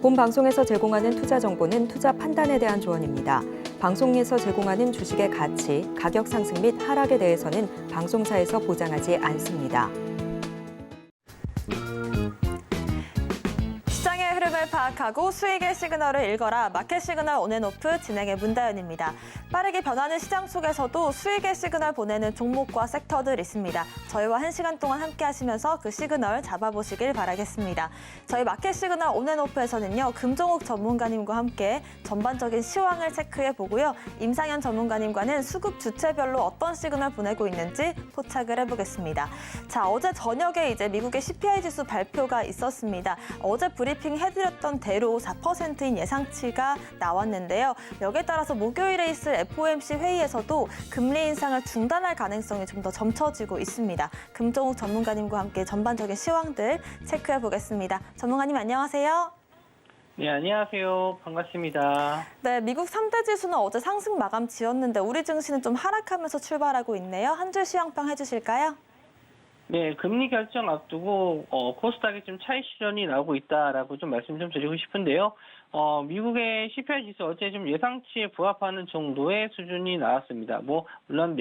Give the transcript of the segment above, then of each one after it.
본 방송에서 제공하는 투자 정보는 투자 판단에 대한 조언입니다. 방송에서 제공하는 주식의 가치, 가격 상승 및 하락에 대해서는 방송사에서 보장하지 않습니다. 시장의 흐름을 파악하고 수익의 시그널을 읽어라. 마켓 시그널 온앤오프 진행의 문다연입니다. 빠르게 변하는 시장 속에서도 수익의 시그널 보내는 종목과 섹터들 있습니다. 저희와 1시간 동안 함께 하시면서 그 시그널 잡아보시길 바라겠습니다. 저희 마켓 시그널 온앤오프에서는요, 금종욱 전문가님과 함께 전반적인 시황을 체크해 보고요. 임상현 전문가님과는 수급 주체별로 어떤 시그널 보내고 있는지 포착을 해보겠습니다. 자, 어제 저녁에 이제 미국의 CPI 지수 발표가 있었습니다. 어제 브리핑 해드렸던 대로 4%인 예상치가 나왔는데요. 여기에 따라서 목요일에 있을 FOMC 회의에서도 금리 인상을 중단할 가능성이 좀 더 점쳐지고 있습니다. 금종욱 전문가님과 함께 전반적인 시황들 체크해 보겠습니다. 전문가님 안녕하세요. 네, 안녕하세요. 반갑습니다. 네, 미국 3대 지수는 어제 상승 마감 지었는데 우리 증시는 좀 하락하면서 출발하고 있네요. 한 줄 시황평 해주실까요? 네, 금리 결정 앞두고 코스닥에 좀 차익 실현이 나오고 있다라고 좀 말씀 좀 드리고 싶은데요. 미국의 CPI 지수 어제 좀 예상치에 부합하는 정도의 수준이 나왔습니다. 물론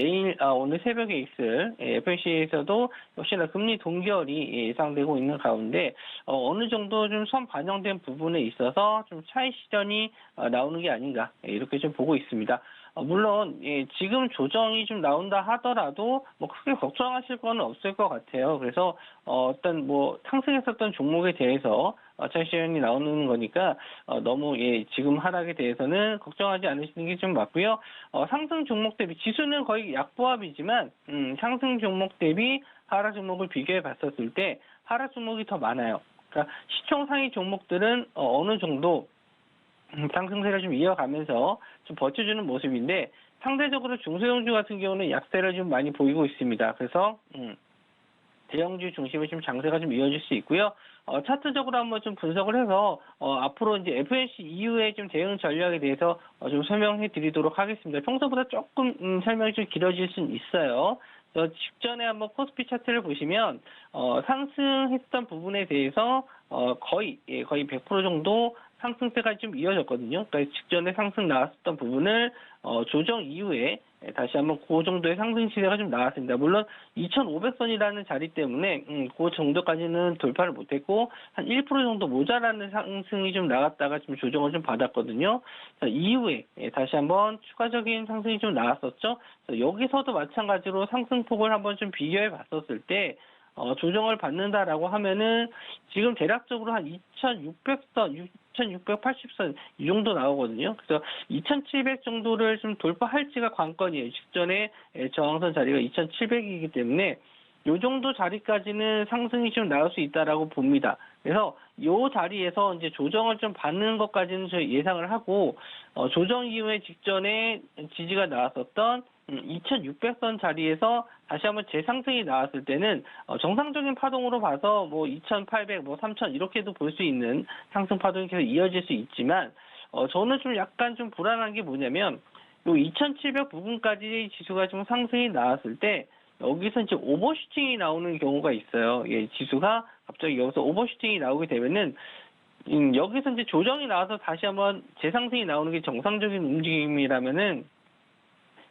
오늘 새벽에 있을 FOMC에서도 역시나 금리 동결이 예상되고 있는 가운데 어느 정도 좀 선 반영된 부분에 있어서 좀 차익 실현이 나오는 게 아닌가 이렇게 좀 보고 있습니다. 물론 지금 조정이 좀 나온다 하더라도 크게 걱정하실 건 없을 것 같아요. 그래서 어떤 상승했었던 종목에 대해서 차익 실현이 나오는 거니까 너무 지금 하락에 대해서는 걱정하지 않으시는 게 좀 맞고요. 상승 종목 대비 지수는 거의 약보합이지만 상승 종목 대비 하락 종목을 비교해 봤었을 때 하락 종목이 더 많아요. 그러니까 시총 상위 종목들은 어느 정도 상승세를 좀 이어가면서 좀 버텨주는 모습인데 상대적으로 중소형주 같은 경우는 약세를 좀 많이 보이고 있습니다. 그래서 대형주 중심의 좀 장세가 좀 이어질 수 있고요. 차트적으로 한번 좀 분석을 해서 앞으로 이제 FOMC 이후에 좀 대응 전략에 대해서 좀 설명해 드리도록 하겠습니다. 평소보다 조금 설명이 좀 길어질 수는 있어요. 직전에 한번 코스피 차트를 보시면 상승했던 부분에 대해서 거의 100% 정도 상승세가 좀 이어졌거든요. 그러니까 직전에 상승 나왔었던 부분을 조정 이후에 다시 한번 그 정도의 상승 시세가 좀 나왔습니다. 물론 2,500선이라는 자리 때문에 그 정도까지는 돌파를 못했고 한 1% 정도 모자라는 상승이 좀 나갔다가 좀 조정을 좀 받았거든요. 이후에 다시 한번 추가적인 상승이 좀 나왔었죠. 여기서도 마찬가지로 상승폭을 한번 좀 비교해 봤었을 때 조정을 받는다라고 하면은 지금 대략적으로 한 2,600선, 2,680선 이 정도 나오거든요. 그래서 2,700 정도를 좀 돌파할지가 관건이에요. 직전에 저항선 자리가 2,700이기 때문에 이 정도 자리까지는 상승이 좀 나올 수 있다라고 봅니다. 그래서 이 자리에서 이제 조정을 좀 받는 것까지는 저희 예상을 하고 조정 이후에 직전에 지지가 나왔었던 2,600선 자리에서 다시 한번 재상승이 나왔을 때는 정상적인 파동으로 봐서 2,800, 3,000 이렇게도 볼 수 있는 상승 파동이 계속 이어질 수 있지만 저는 좀 약간 좀 불안한 게 뭐냐면 요 2,700 부분까지 지수가 좀 상승이 나왔을 때 여기서 이제 오버슈팅이 나오는 경우가 있어요. 지수가 갑자기 여기서 오버슈팅이 나오게 되면은 여기서 이제 조정이 나와서 다시 한번 재상승이 나오는 게 정상적인 움직임이라면은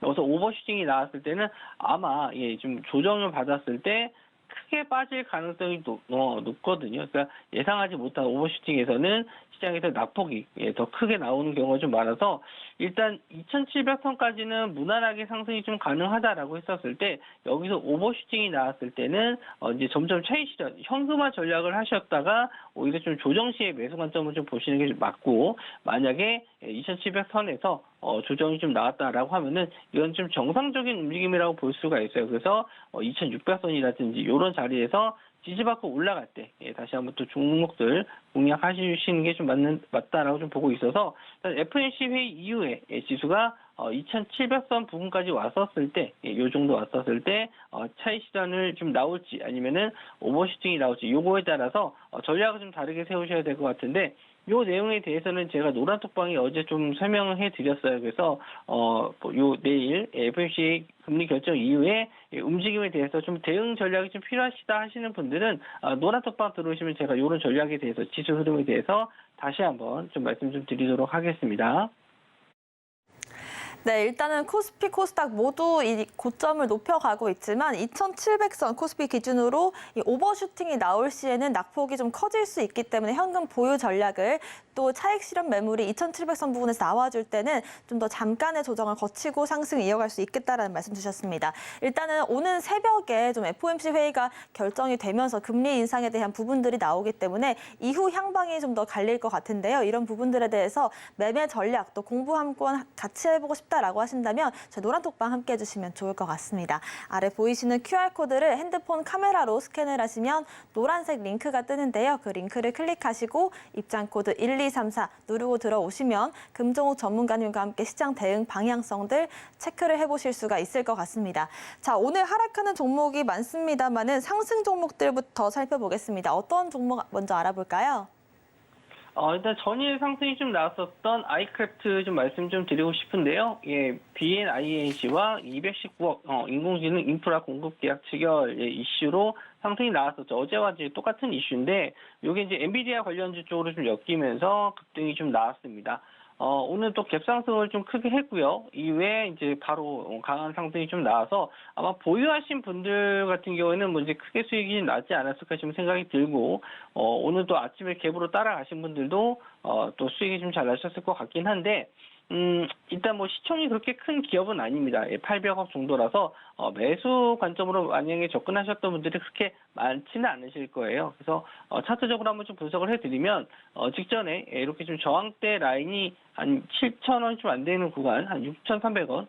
여기서 오버슈팅이 나왔을 때는 아마 좀 조정을 받았을 때 크게 빠질 가능성이 높거든요. 그러니까 예상하지 못한 오버슈팅에서는 시장에서 낙폭이 더 크게 나오는 경우가 좀 많아서 일단 2,700선까지는 무난하게 상승이 좀 가능하다라고 했었을 때 여기서 오버슈팅이 나왔을 때는 이제 점점 차익 실현, 현금화 전략을 하셨다가 오히려 좀 조정 시에 매수 관점을 좀 보시는 게 맞고 만약에 2,700선에서 조정이 좀 나왔다라고 하면은 이건 좀 정상적인 움직임이라고 볼 수가 있어요. 그래서 2,600선이라든지 이런 자리에서 지지받고 올라갈 때 다시 한번 또 종목들 공략하시는 게 좀 맞다라고 좀 보고 있어서 FOMC 회의 이후에 지수가 2,700선 부근까지 왔었을 때, 요 정도 왔었을 때 차익 실현을 좀 나올지 아니면은 오버슈팅이 나올지 요거에 따라서 전략을 좀 다르게 세우셔야 될 것 같은데. 요 내용에 대해서는 제가 노란톡방에 어제 좀 설명을 해드렸어요. 그래서 요 내일 FOMC 금리 결정 이후에 움직임에 대해서 좀 대응 전략이 좀 필요하시다 하시는 분들은 노란톡방 들어오시면 제가 이런 전략에 대해서 지수 흐름에 대해서 다시 한번 좀 말씀 좀 드리도록 하겠습니다. 네, 일단은 코스피, 코스닥 모두 이 고점을 높여가고 있지만 2,700선 코스피 기준으로 이 오버슈팅이 나올 시에는 낙폭이 좀 커질 수 있기 때문에 현금 보유 전략을 또 차익 실현 매물이 2,700선 부분에서 나와줄 때는 좀 더 잠깐의 조정을 거치고 상승 이어갈 수 있겠다라는 말씀 주셨습니다. 일단은 오는 새벽에 좀 FOMC 회의가 결정이 되면서 금리 인상에 대한 부분들이 나오기 때문에 이후 향방이 좀 더 갈릴 것 같은데요. 이런 부분들에 대해서 매매 전략 또 공부 한번 같이 해보고 싶다라고 하신다면 저희 노란톡방 함께 해주시면 좋을 것 같습니다. 아래 보이시는 QR코드를 핸드폰 카메라로 스캔을 하시면 노란색 링크가 뜨는데요. 그 링크를 클릭하시고 입장코드 1234 누르고 들어오시면 금종욱 전문가님과 함께 시장 대응 방향성들 체크를 해보실 수가 있을 것 같습니다. 자, 오늘 하락하는 종목이 많습니다만은 상승 종목들부터 살펴보겠습니다. 어떤 종목 먼저 알아볼까요? 일단 전일 상승이 좀 나왔었던 아이크래프트 좀 말씀 좀 드리고 싶은데요. 예, BNIH와 219억 인공지능 인프라 공급 계약 체결 이슈로 상승이 나왔었죠. 어제와 이제 똑같은 이슈인데 이게 이제 엔비디아 관련주 쪽으로 좀 엮이면서 급등이 좀 나왔습니다. 오늘 또 갭상승을 좀 크게 했고요. 이후에 이제 바로 강한 상승이 좀 나와서 아마 보유하신 분들 같은 경우에는 뭐 이제 크게 수익이 나지 않았을까 좀 생각이 들고, 오늘 또 아침에 갭으로 따라가신 분들도 또 수익이 좀 잘 나셨을 것 같긴 한데, 일단 뭐 시총이 그렇게 큰 기업은 아닙니다. 800억 정도라서 매수 관점으로 만약에 접근하셨던 분들이 그렇게 많지는 않으실 거예요. 그래서 차트적으로 한번 좀 분석을 해드리면 직전에 이렇게 좀 저항대 라인이 한 7,000원 좀 안 되는 구간, 한 6,300원,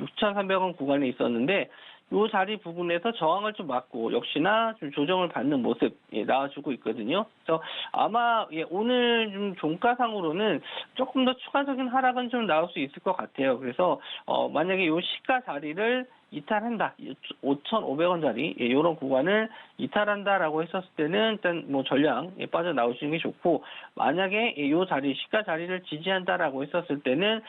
6,300원 구간에 있었는데 이 자리 부분에서 저항을 좀 막고 역시나 좀 조정을 받는 모습 나와주고 있거든요. 그래서 아마 오늘 좀 종가상으로는 조금 더 추가적인 하락은 좀 나올 수 있을 것 같아요. 그래서 만약에 이 시가 자리를 이탈한다, 5,500원짜리 이런 구간을 이탈한다라고 했었을 때는 일단 뭐 전량 빠져나오시는 게 좋고, 만약에 이 자리 시가 자리를 지지한다라고 했었을 때는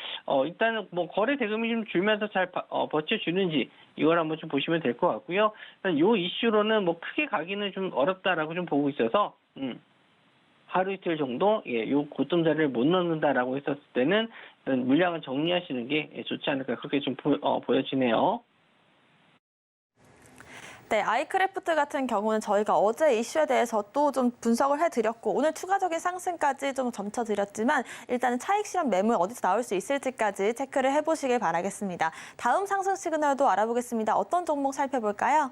일단은 뭐 거래 대금이 좀 줄면서 잘 버텨주는지 이걸 한번 좀 보시면 될 것 같고요. 일단 이 이슈로는 뭐 크게 가기는 좀 어렵다라고 좀 보고 있어서 하루 이틀 정도 요 고점 자리를 못 넣는다라고 했었을 때는 일단 물량을 정리하시는 게 좋지 않을까 그렇게 좀 보여지네요. 네, 아이크래프트 같은 경우는 저희가 어제 이슈에 대해서 또 좀 분석을 해드렸고 오늘 추가적인 상승까지 좀 점쳐드렸지만 일단은 차익 실현 매물 어디서 나올 수 있을지까지 체크를 해보시길 바라겠습니다. 다음 상승 시그널도 알아보겠습니다. 어떤 종목 살펴볼까요?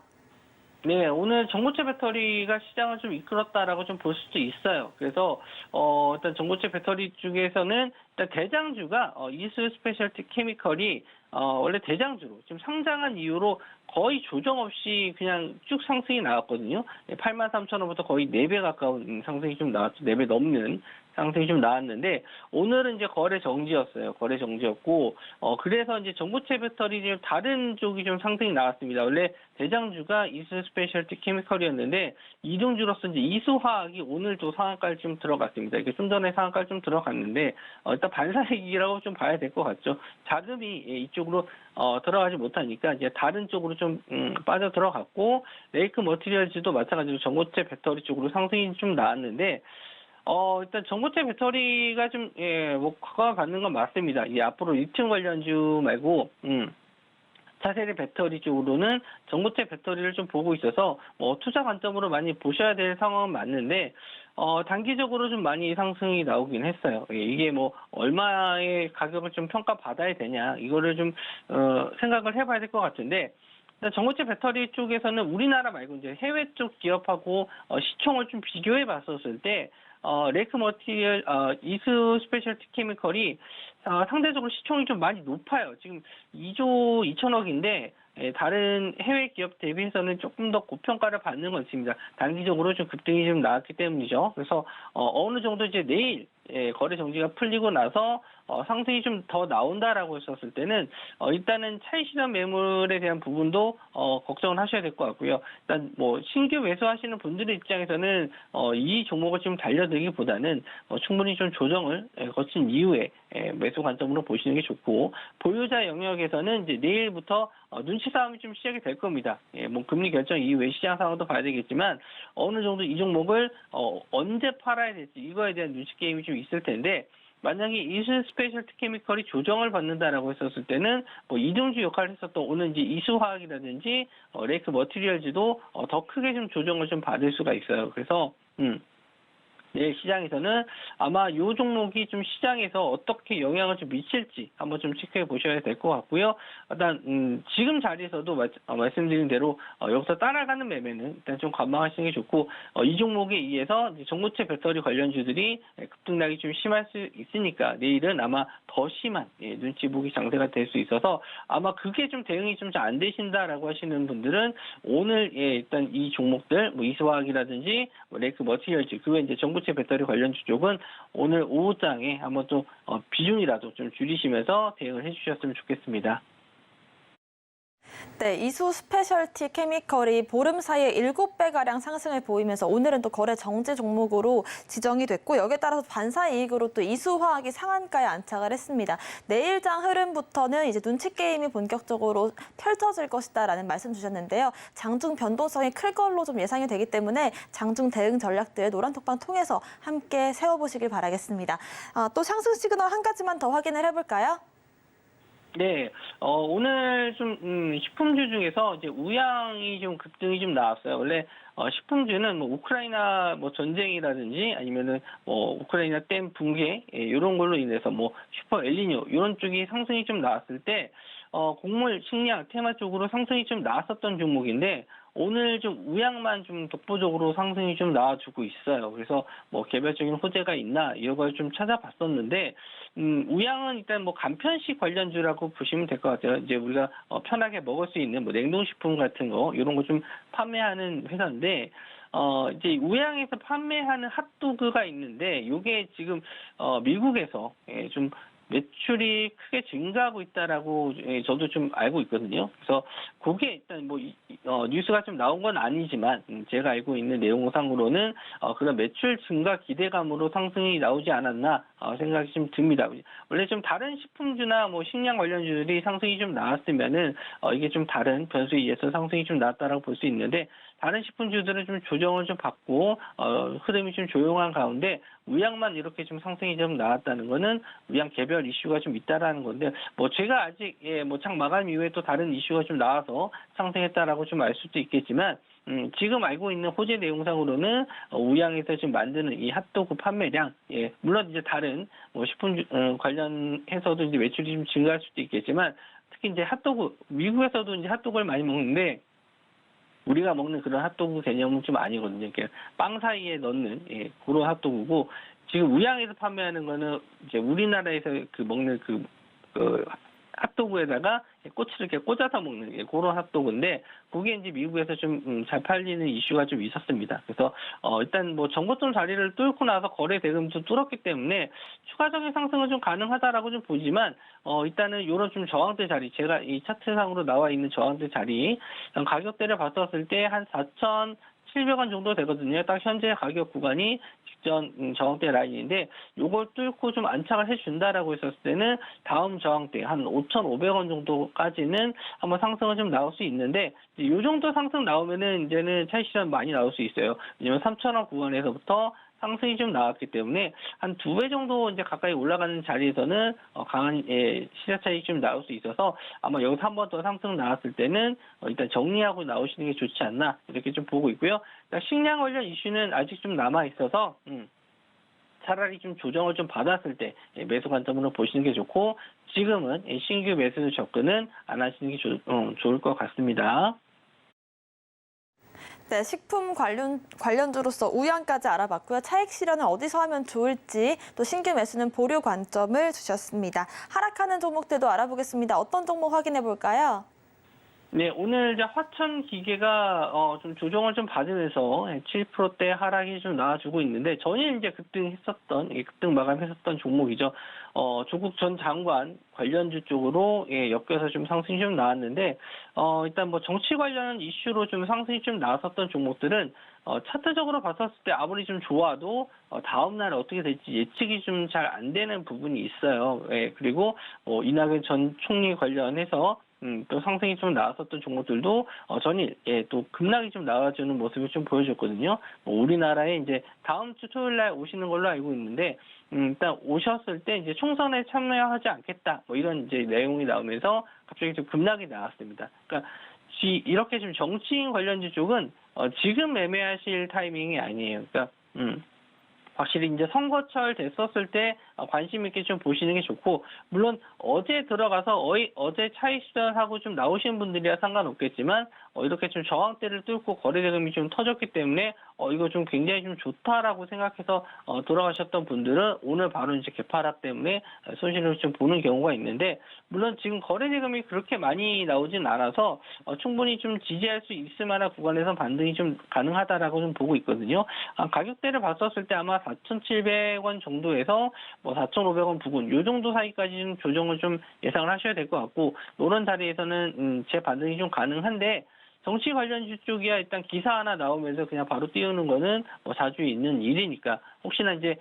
네, 오늘 전고체 배터리가 시장을 좀 이끌었다라고 좀 볼 수도 있어요. 그래서 일단 전고체 배터리 쪽에서는 일단 대장주가 이수 스페셜티 케미컬이 원래 대장주로 지금 상장한 이후로 거의 조정 없이 그냥 쭉 상승이 나왔거든요. 83,000원부터 거의 4배 가까운 상승이 좀 나왔죠. 4배 넘는 상승이 좀 나왔는데 오늘은 이제 거래 정지였어요. 거래 정지였고 그래서 이제 전고체 배터리 좀 다른 쪽이 좀 상승이 나왔습니다. 원래 대장주가 이수 스페셜티 케미컬이었는데 이동주로서 이제 이수화학이 오늘도 상한가를 좀 들어갔습니다. 이게 좀 전에 상한가를 좀 들어갔는데 일단 반사이익이라고 좀 봐야 될 것 같죠. 자금이 이쪽으로 들어가지 못하니까 이제 다른 쪽으로 좀 빠져 들어갔고, 레이크 머티리얼즈도 마찬가지로 전고체 배터리 쪽으로 상승이 좀 나왔는데 일단 전고체 배터리가 좀 뭐 과가 받는 건 맞습니다. 이 앞으로 리튬 관련주 말고 차세대 배터리 쪽으로는 전고체 배터리를 좀 보고 있어서 뭐 투자 관점으로 많이 보셔야 될 상황은 맞는데 단기적으로 좀 많이 상승이 나오긴 했어요. 이게 뭐 얼마의 가격을 좀 평가받아야 되냐 이거를 좀 생각을 해봐야 될 것 같은데, 전고체 배터리 쪽에서는 우리나라 말고 이제 해외 쪽 기업하고 시총을 좀 비교해 봤었을 때 레이크 머티리얼 이수 스페셜티 케미컬이 상대적으로 시총이 좀 많이 높아요. 지금 2조 2천억인데 다른 해외 기업 대비해서는 조금 더 고평가를 받는 건 있습니다. 단기적으로 좀 급등이 좀 나왔기 때문이죠. 그래서 어느 정도 이제 내일 거래 정지가 풀리고 나서 상승이 좀 더 나온다라고 했었을 때는 일단은 차익 실현 매물에 대한 부분도 걱정을 하셔야 될 것 같고요. 일단 뭐 신규 매수하시는 분들의 입장에서는 이 종목을 좀 달려들기보다는 충분히 좀 조정을 거친 이후에 매수 관점으로 보시는 게 좋고, 보유자 영역에서는 이제 내일부터 눈치 싸움이 좀 시작이 될 겁니다. 뭐 금리 결정 이후에 시장 상황도 봐야 되겠지만 어느 정도 이 종목을 언제 팔아야 될지 이거에 대한 눈치 게임이 좀 있을 텐데, 만약에 이수 스페셜티 케미컬이 조정을 받는다라고 했었을 때는 뭐 이등주 역할을 했었던 오늘 이제 이수화학이라든지 레이크 머티리얼즈도 더 크게 좀 조정을 좀 받을 수가 있어요. 그래서 내일 시장에서는 아마 이 종목이 좀 시장에서 어떻게 영향을 좀 미칠지 한번 좀 체크해 보셔야 될 것 같고요. 일단 지금 자리에서도 말씀드린 대로 여기서 따라가는 매매는 일단 좀 관망하시는 게 좋고, 이 종목에 의해서 전고체 배터리 관련주들이 급등락이 좀 심할 수 있으니까 내일은 아마 더 심한 눈치 보기 장세가 될 수 있어서 아마 그게 좀 대응이 좀 잘 안 되신다라고 하시는 분들은 오늘 일단 이 종목들 뭐 이수화학이라든지 레이크 머티리얼즈 그외 이제 전고체 배터리 관련주 쪽은 오늘 오후장에 한번 또 비중이라도 좀 줄이시면서 대응을 해주셨으면 좋겠습니다. 네, 이수 스페셜티 케미컬이 보름 사이에 7배가량 상승을 보이면서 오늘은 또 거래 정지 종목으로 지정이 됐고, 여기에 따라서 반사 이익으로 또 이수화학이 상한가에 안착을 했습니다. 내일장 흐름부터는 이제 눈치 게임이 본격적으로 펼쳐질 것이다라는 말씀 주셨는데요. 장중 변동성이 클 걸로 좀 예상이 되기 때문에 장중 대응 전략들 노란톡방 통해서 함께 세워보시길 바라겠습니다. 또 상승 시그널 한 가지만 더 확인을 해볼까요? 네, 오늘 좀 식품주 중에서 이제 우양이 좀 급등이 좀 나왔어요. 원래 식품주는 뭐 우크라이나 뭐 전쟁이라든지 아니면은 뭐 우크라이나 댐 붕괴 이런 걸로 인해서 뭐 슈퍼 엘니뇨 이런 쪽이 상승이 좀 나왔을 때 곡물, 식량, 테마 쪽으로 상승이 좀 나왔었던 종목인데, 오늘 좀 우양만 좀 독보적으로 상승이 좀 나와주고 있어요. 그래서 뭐 개별적인 호재가 있나 이런 걸 좀 찾아봤었는데, 우양은 일단 뭐 간편식 관련주라고 보시면 될 것 같아요. 이제 우리가 편하게 먹을 수 있는 뭐 냉동식품 같은 거 이런 거 좀 판매하는 회사인데, 이제 우양에서 판매하는 핫도그가 있는데, 이게 지금 미국에서 좀 매출이 크게 증가하고 있다라고 저도 좀 알고 있거든요. 그래서 그게 일단 뭐 뉴스가 좀 나온 건 아니지만 제가 알고 있는 내용상으로는 그런 매출 증가 기대감으로 상승이 나오지 않았나 생각이 좀 듭니다. 원래 좀 다른 식품주나 뭐 식량 관련주들이 상승이 좀 나왔으면은 이게 좀 다른 변수에 의해서 상승이 좀 나왔다라고 볼 수 있는데, 다른 식품주들은 좀 조정을 좀 받고 흐름이 좀 조용한 가운데 우양만 이렇게 좀 상승이 좀 나왔다는 거는 우양 개별 이슈가 좀 있다라는 건데, 뭐 제가 아직 뭐 장 마감 이후에 또 다른 이슈가 좀 나와서 상승했다라고 좀 알 수도 있겠지만, 지금 알고 있는 호재 내용상으로는 우양에서 지금 만드는 이 핫도그 판매량, 물론 이제 다른 뭐 식품 관련해서도 이제 매출이 좀 증가할 수도 있겠지만, 특히 이제 핫도그, 미국에서도 이제 핫도그를 많이 먹는데 우리가 먹는 그런 핫도그 개념은 좀 아니거든요. 이렇게 빵 사이에 넣는 그런 핫도그고, 지금 우양에서 판매하는 거는 이제 우리나라에서 먹는 그 핫도그에다가 꼬치를 이렇게 꽂아서 먹는 그런 핫도그인데, 그게 이제 미국에서 좀 잘 팔리는 이슈가 좀 있었습니다. 그래서 일단 뭐 정고점 자리를 뚫고 나서 거래 대금도 뚫었기 때문에 추가적인 상승은 좀 가능하다라고 좀 보지만, 일단은 이런 좀 저항대 자리, 제가 이 차트상으로 나와 있는 저항대 자리 가격대를 봤었을 때 한 4,700원 정도 되거든요. 딱 현재 가격 구간이 직전 저항대 라인인데, 요걸 뚫고 좀 안착을 해준다라고 했었을 때는 다음 저항대 한 5,500원 정도까지는 한번 상승은 좀 나올 수 있는데, 이 정도 상승 나오면은 이제는 차익 실현 많이 나올 수 있어요. 왜냐면 3,000원 구간에서부터 상승이 좀 나왔기 때문에 한 2배 정도 이제 가까이 올라가는 자리에서는 강한 시세 차익이 좀 나올 수 있어서 아마 여기서 한 번 더 상승 나왔을 때는 일단 정리하고 나오시는 게 좋지 않나 이렇게 좀 보고 있고요. 식량 관련 이슈는 아직 좀 남아 있어서 차라리 좀 조정을 좀 받았을 때 매수 관점으로 보시는 게 좋고, 지금은 신규 매수 접근은 안 하시는 게 좋을 것 같습니다. 네, 식품 관련주로서 우양까지 알아봤고요. 차익 실현을 어디서 하면 좋을지, 또 신규 매수는 보류 관점을 주셨습니다. 하락하는 종목들도 알아보겠습니다. 어떤 종목 확인해 볼까요? 네, 오늘 이제 화천 기계가 좀 조정을 좀 받으면서 7%대 하락이 좀 나와주고 있는데 전일 이제 급등 마감했었던 종목이죠. 조국 전 장관 관련주 쪽으로 엮여서 좀 상승이 좀 나왔는데 일단 뭐 정치 관련 이슈로 좀 상승이 좀 나왔었던 종목들은 차트적으로 봤었을 때 아무리 좀 좋아도 다음 날 어떻게 될지 예측이 좀 잘 안 되는 부분이 있어요. 그리고 이낙연 전 총리 관련해서 또 상승이 좀 나왔었던 종목들도 전일 또 급락이 좀 나와주는 모습을 좀 보여줬거든요. 우리나라에 이제 다음 주 토요일 날 오시는 걸로 알고 있는데 일단 오셨을 때 이제 총선에 참여하지 않겠다 뭐 이런 이제 내용이 나오면서 갑자기 좀 급락이 나왔습니다. 그러니까 이렇게 좀 정치인 관련주 쪽은 지금 매매하실 타이밍이 아니에요. 그러니까 확실히 이제 선거철 됐었을 때 관심 있게 좀 보시는 게 좋고, 물론 어제 들어가서 어제 차익 실현하고 좀 나오신 분들이야 상관없겠지만 이렇게 좀 저항대를 뚫고 거래 대금이 좀 터졌기 때문에 이거 좀 굉장히 좀 좋다라고 생각해서 돌아가셨던 분들은 오늘 바로 이제 개파락 때문에 손실을 좀 보는 경우가 있는데, 물론 지금 거래 대금이 그렇게 많이 나오진 않아서 충분히 좀 지지할 수 있을 만한 구간에서 반등이 좀 가능하다라고 좀 보고 있거든요. 가격대를 봤었을 때 아마 4,700원 정도에서 뭐 4,500원 부근 요 정도 사이까지 좀 조정을 좀 예상을 하셔야 될 것 같고, 이런 자리에서는 제 반등이 좀 가능한데, 정치 관련주 쪽이야 일단 기사 하나 나오면서 그냥 바로 띄우는 거는 뭐 자주 있는 일이니까, 혹시나 이제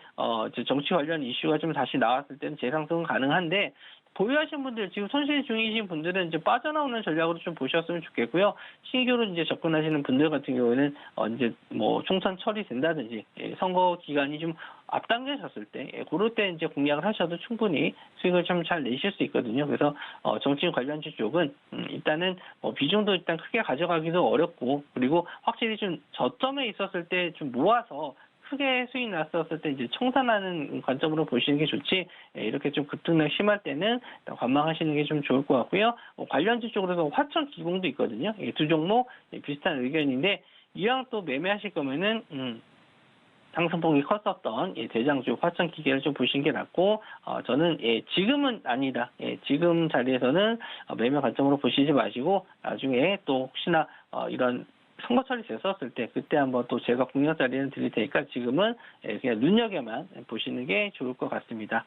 정치 관련 이슈가 좀 다시 나왔을 때는 재상승은 가능한데, 보유하신 분들, 지금 손실 중이신 분들은 이제 빠져나오는 전략으로 좀 보셨으면 좋겠고요. 신규로 이제 접근하시는 분들 같은 경우에는 이제 뭐 총선 처리된다든지 선거 기간이 좀 앞당겨졌을 때 그럴 때 이제 공략을 하셔도 충분히 수익을 좀 잘 내실 수 있거든요. 그래서 정치인 관련주 쪽은 일단은 비중도 일단 크게 가져가기도 어렵고, 그리고 확실히 좀 저점에 있었을 때 좀 모아서 크게 수익 났었을 때 이제 청산하는 관점으로 보시는 게 좋지, 이렇게 좀 급등락 심할 때는 관망하시는 게 좀 좋을 것 같고요. 관련주 쪽으로서 화천 기공도 있거든요. 두 종목 비슷한 의견인데, 이왕 또 매매하실 거면은 상승폭이 컸었던 대장주 화천 기계를 좀 보시는 게 낫고, 저는 지금은 아니다. 지금 자리에서는 매매 관점으로 보시지 마시고 나중에 또 혹시나 이런 선거철이 됐었을 때 그때 한번 또 제가 공략 자리는 드릴 테니까 지금은 그냥 눈여겨만 보시는 게 좋을 것 같습니다.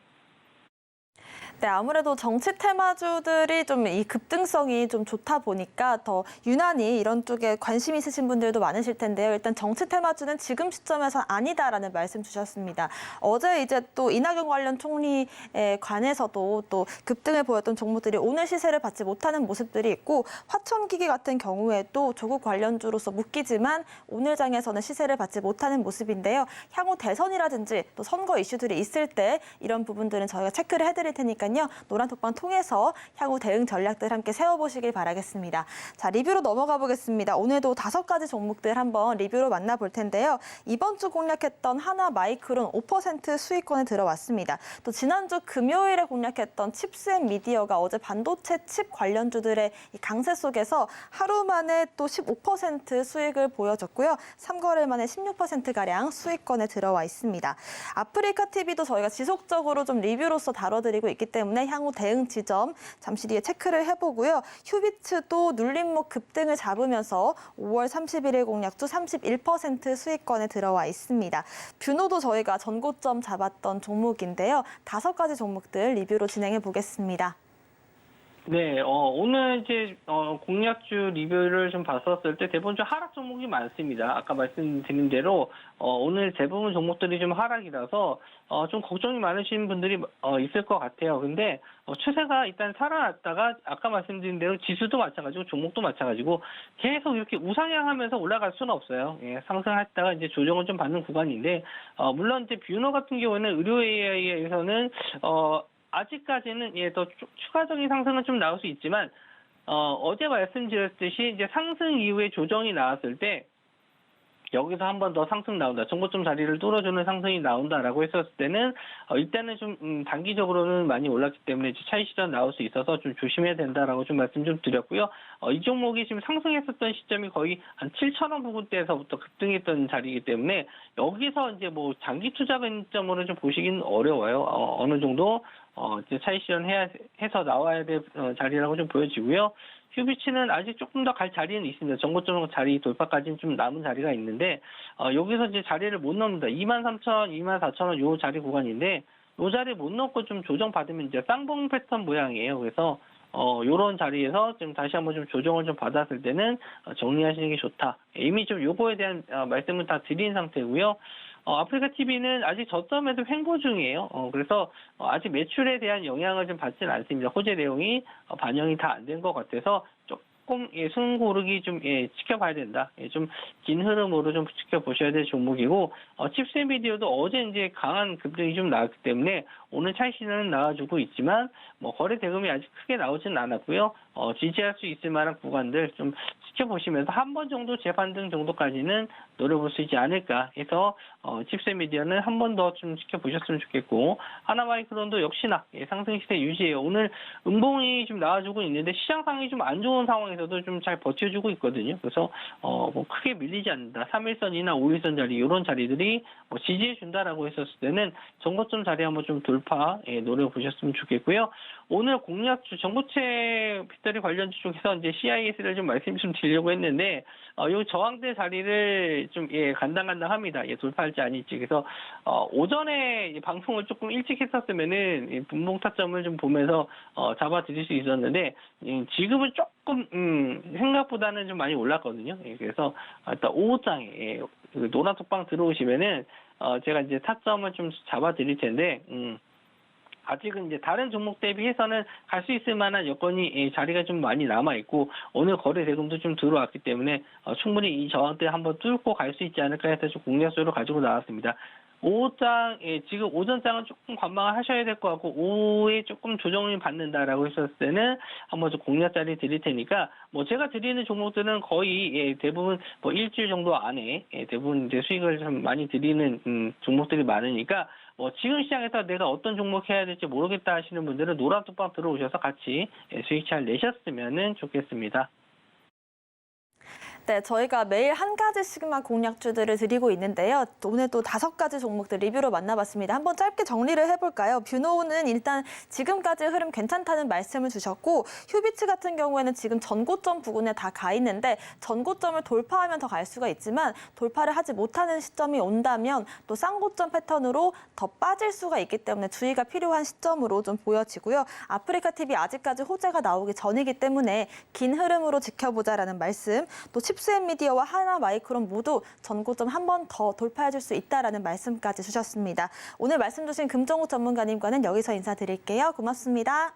네, 아무래도 정치 테마주들이 좀 이 급등성이 좀 좋다 보니까 더 유난히 이런 쪽에 관심 있으신 분들도 많으실 텐데요. 일단 정치 테마주는 지금 시점에서 아니다라는 말씀 주셨습니다. 어제 이제 또 이낙연 관련 총리에 관해서도 또 급등을 보였던 종목들이 오늘 시세를 받지 못하는 모습들이 있고, 화천기기 같은 경우에도 조국 관련주로서 묶이지만 오늘 장에서는 시세를 받지 못하는 모습인데요. 향후 대선이라든지 또 선거 이슈들이 있을 때 이런 부분들은 저희가 체크를 해드릴 테니까요. 노란톡방 통해서 향후 대응 전략들 함께 세워보시길 바라겠습니다. 자, 리뷰로 넘어가 보겠습니다. 오늘도 5가지 종목들 한번 리뷰로 만나볼 텐데요. 이번 주 공략했던 하나마이크론 5% 수익권에 들어왔습니다. 또 지난주 금요일에 공략했던 칩스앤미디어가 어제 반도체 칩 관련주들의 강세 속에서 하루 만에 또 15% 수익을 보여줬고요. 3거래 만에 16%가량 수익권에 들어와 있습니다. 아프리카TV도 저희가 지속적으로 좀 리뷰로서 다뤄드리고 있기 때문에 향후 대응 지점 잠시 뒤에 체크를 해보고요. 휴비츠도 눌림목 급등을 잡으면서 5월 31일 공략주 31% 수익권에 들어와 있습니다. 뷰노도 저희가 전고점 잡았던 종목인데요. 5가지 종목들 리뷰로 진행해 보겠습니다. 네, 오늘 이제 공략주 리뷰를 좀 봤었을 때 대부분 하락 종목이 많습니다. 아까 말씀드린 대로 오늘 대부분 종목들이 좀 하락이라서 좀 걱정이 많으신 분들이 있을 것 같아요. 근데 추세가 일단 살아났다가 아까 말씀드린 대로 지수도 마찬가지고 종목도 마찬가지고 계속 이렇게 우상향하면서 올라갈 수는 없어요. 상승했다가 이제 조정을 좀 받는 구간인데, 물론 이제 뷰노 같은 경우에는 의료 AI에서는 아직까지는 더 추가적인 상승은 좀 나올 수 있지만, 어제 말씀드렸듯이 이제 상승 이후에 조정이 나왔을 때 여기서 한 번 더 상승 나온다, 정고점 자리를 뚫어주는 상승이 나온다라고 했었을 때는 일단은 좀 단기적으로는 많이 올랐기 때문에 차익 실현 나올 수 있어서 좀 조심해야 된다라고 좀 말씀 좀 드렸고요. 이 종목이 지금 상승했었던 시점이 거의 한 7,000원 부근대에서부터 급등했던 자리이기 때문에 여기서 이제 뭐 장기 투자 관점으로 좀 보시기는 어려워요. 어느 정도 이제 차익 실현 해서 나와야 될 자리라고 좀 보여지고요. 휴비치는 아직 조금 더 갈 자리는 있습니다. 전고점 자리 돌파까지는 좀 남은 자리가 있는데 여기서 이제 자리를 못 넘는다. 23,000, 24,000원 요 자리 구간인데 요 자리 못 넘고 좀 조정받으면 이제 쌍봉 패턴 모양이에요. 그래서 요런 자리에서 좀 다시 한번 좀 조정을 좀 받았을 때는 정리하시는 게 좋다. 이미 좀 요거에 대한 말씀을 다 드린 상태고요. 아프리카 TV는 아직 저점에서 횡보 중이에요. 그래서 아직 매출에 대한 영향을 좀 받지는 않습니다. 호재 내용이 반영이 다 안 된 것 같아서 조금 숨 고르기 좀 지켜봐야 된다. 좀 긴 흐름으로 좀 지켜보셔야 될 종목이고 칩셋 미디어도 어제 이제 강한 급등이 좀 나왔기 때문에 오늘 차익실현은 나와주고 있지만 뭐 거래 대금이 아직 크게 나오지는 않았고요. 지지할 수 있을 만한 구간들 좀 지켜보시면서 한 번 정도 재반등 정도까지는 노려볼 수 있지 않을까 해서 칩셋 미디어는 한 번 더 좀 지켜보셨으면 좋겠고 하나마이크론도 역시나 상승 시세 유지해요. 오늘 음봉이 좀 나와주고 있는데 시장 상황이 좀 안 좋은 상황에서도 좀 잘 버텨주고 있거든요. 그래서 뭐 크게 밀리지 않는다. 3일선이나 5일선 자리 이런 자리들이 뭐 지지해 준다라고 했었을 때는 전고점 자리 한번 좀 돌파 노려보셨으면 좋겠고요. 오늘 공략주 전고체 배터리 관련주 쪽에서 이제 CIS를 좀 말씀 좀 드리려고 했는데 요 저항대 자리를 좀 간당간당합니다. 돌파할지 아닐지. 그래서 오전에 방송을 조금 일찍 했었으면은 분봉 타점을 좀 보면서 잡아드릴 수 있었는데 지금은 조금 생각보다는 좀 많이 올랐거든요. 그래서 일단 오후장에 노란 톡방 들어오시면은 제가 이제 타점을 좀 잡아드릴 텐데. 아직은 이제 다른 종목 대비해서는 갈 수 있을 만한 여건이 자리가 좀 많이 남아 있고 오늘 거래 대금도 좀 들어왔기 때문에 충분히 이 저항대 한번 뚫고 갈 수 있지 않을까 해서 좀 공략수를 가지고 나왔습니다. 오후장 지금 오전장은 조금 관망을 하셔야 될 것 같고 오후에 조금 조정을 받는다라고 했었을 때는 한번 좀 공략 자리 드릴 테니까 뭐 제가 드리는 종목들은 거의 대부분 뭐 일주일 정도 안에 대부분 이제 수익을 좀 많이 드리는 종목들이 많으니까 뭐 지금 시장에서 내가 어떤 종목 해야 될지 모르겠다 하시는 분들은 노란 톡방 들어오셔서 같이 수익 잘 내셨으면 좋겠습니다. 네, 저희가 매일 한 가지씩만 공략주들을 드리고 있는데요. 오늘 또 5가지 종목들 리뷰로 만나봤습니다. 한번 짧게 정리를 해볼까요? 뷰노우는 일단 지금까지 흐름 괜찮다는 말씀을 주셨고 휴비츠 같은 경우에는 지금 전고점 부근에 다 가 있는데 전고점을 돌파하면 더 갈 수가 있지만 돌파를 하지 못하는 시점이 온다면 또 쌍고점 패턴으로 더 빠질 수가 있기 때문에 주의가 필요한 시점으로 좀 보여지고요. 아프리카 TV 아직까지 호재가 나오기 전이기 때문에 긴 흐름으로 지켜보자라는 말씀, 또 칩셋 미디어와 하나마이크론 모두 전고점 한 번 더 돌파해줄 수 있다라는 말씀까지 주셨습니다. 오늘 말씀 주신 금정욱 전문가님과는 여기서 인사드릴게요. 고맙습니다.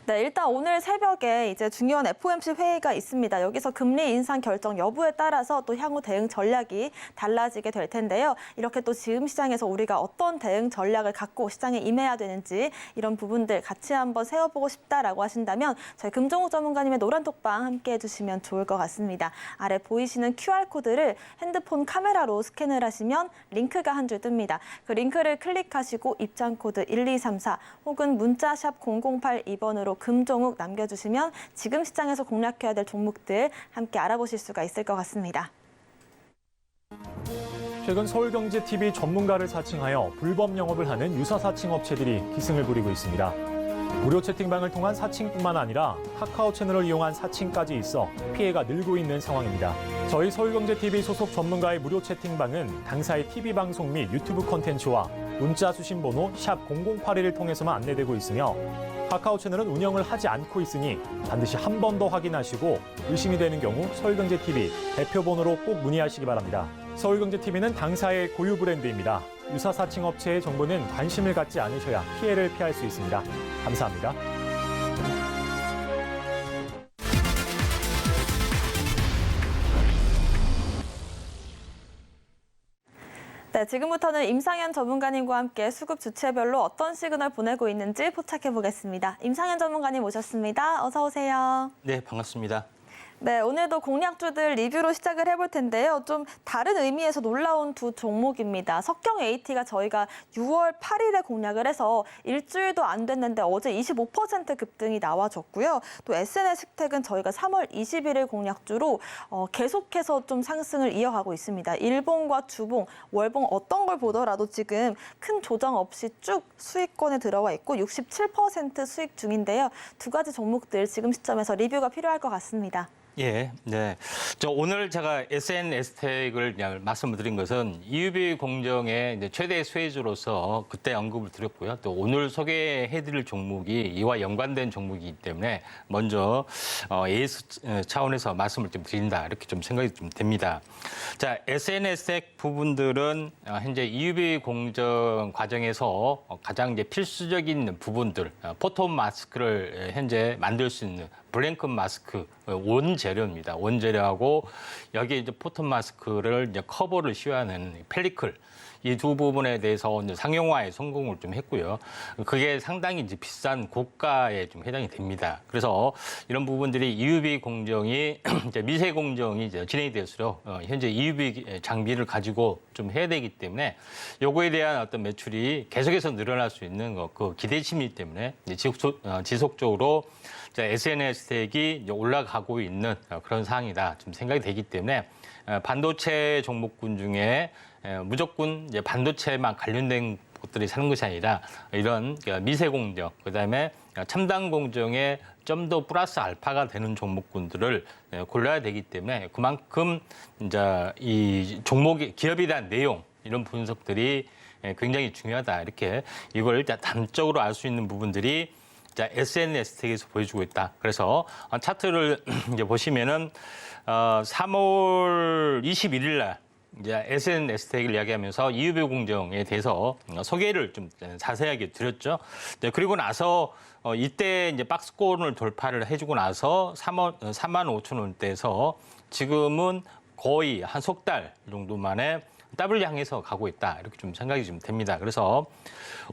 네, 일단 오늘 새벽에 이제 중요한 FOMC 회의가 있습니다. 여기서 금리 인상 결정 여부에 따라서 또 향후 대응 전략이 달라지게 될 텐데요. 이렇게 또 지금 시장에서 우리가 어떤 대응 전략을 갖고 시장에 임해야 되는지 이런 부분들 같이 한번 세워보고 싶다라고 하신다면 저희 금정욱 전문가님의 노란 톡방 함께 해주시면 좋을 것 같습니다. 아래 보이시는 QR코드를 핸드폰 카메라로 스캔을 하시면 링크가 한 줄 뜹니다. 그 링크를 클릭하시고 입장 코드 1234 혹은 문자샵 0082번으로 금종욱 남겨주시면 지금 시장에서 공략해야 될 종목들 함께 알아보실 수가 있을 것 같습니다. 최근 서울경제TV 전문가를 사칭하여 불법 영업을 하는 유사 사칭 업체들이 기승을 부리고 있습니다. 무료 채팅방을 통한 사칭뿐만 아니라 카카오 채널을 이용한 사칭까지 있어 피해가 늘고 있는 상황입니다. 저희 서울경제TV 소속 전문가의 무료 채팅방은 당사의 TV방송 및 유튜브 콘텐츠와 문자 수신 번호 샵 0081을 통해서만 안내되고 있으며 카카오 채널은 운영을 하지 않고 있으니 반드시 한 번 더 확인하시고 의심이 되는 경우 서울경제TV 대표번호로 꼭 문의하시기 바랍니다. 서울경제TV는 당사의 고유 브랜드입니다. 유사 사칭 업체의 정보는 관심을 갖지 않으셔야 피해를 피할 수 있습니다. 감사합니다. 네, 지금부터는 임상현 전문가님과 함께 수급 주체별로 어떤 시그널 보내고 있는지 포착해 보겠습니다. 임상현 전문가님 모셨습니다. 어서 오세요. 네, 반갑습니다. 네, 오늘도 공략주들 리뷰로 시작을 해볼 텐데요. 좀 다른 의미에서 놀라운 두 종목입니다. 석경 AT가 저희가 6월 8일에 공략을 해서 일주일도 안 됐는데 어제 25% 급등이 나와줬고요. 또 SNS텍은 저희가 3월 21일 공략주로 계속해서 좀 상승을 이어가고 있습니다. 일봉과 주봉, 월봉 어떤 걸 보더라도 지금 큰 조정 없이 쭉 수익권에 들어와 있고 67% 수익 중인데요. 두 가지 종목들 지금 시점에서 리뷰가 필요할 것 같습니다. 예, 네. 오늘 제가 SNS텍을 그냥 말씀을 드린 것은 EUV 공정의 이제 최대 수혜주로서 그때 언급을 드렸고요. 또 오늘 소개해드릴 종목이 이와 연관된 종목이기 때문에 먼저 AS 차원에서 말씀을 좀 드린다 이렇게 좀 생각이 좀 됩니다. 자, SNS텍 부분들은 현재 EUV 공정 과정에서 가장 이제 필수적인 부분들, 포토 마스크를 현재 만들 수 있는 블랭크 마스크 원재료입니다. 원재료하고 여기에 이제 포토 마스크를 이제 커버를 씌워하는 펠리클 이 두 부분에 대해서 이제 상용화에 성공을 좀 했고요. 그게 상당히 이제 비싼 고가에 좀 해당이 됩니다. 그래서 이런 부분들이 EUV 공정이 이제 미세 공정이 이제 진행이 될수록 현재 EUV 장비를 가지고 좀 해야 되기 때문에 요거에 대한 어떤 매출이 계속해서 늘어날 수 있는 그 기대심이기 때문에 지속적으로 SNS텍이 올라가고 있는 그런 상황이다 좀 생각이 되기 때문에 반도체 종목군 중에 무조건 이제 반도체만 관련된 것들이 사는 것이 아니라 이런 미세 공정, 그다음에 첨단 공정에 좀 더 플러스 알파가 되는 종목군들을 골라야 되기 때문에 그만큼 이제 이 종목의 기업에 대한 내용 이런 분석들이 굉장히 중요하다 이렇게 이걸 일단 단적으로 알 수 있는 부분들이 SNS텍에서 보여주고 있다. 그래서 차트를 이제 보시면은 3월 21일 날 이제 SNS텍을 이야기하면서 EUV 공정에 대해서 소개를 좀 자세하게 드렸죠. 네, 그리고 나서 이때 이제 박스권을 돌파를 해주고 나서 3만 5천 원대에서 지금은 거의 한 석 달 정도 만에 더블 향해서 가고 있다 이렇게 좀 생각이 좀 됩니다. 그래서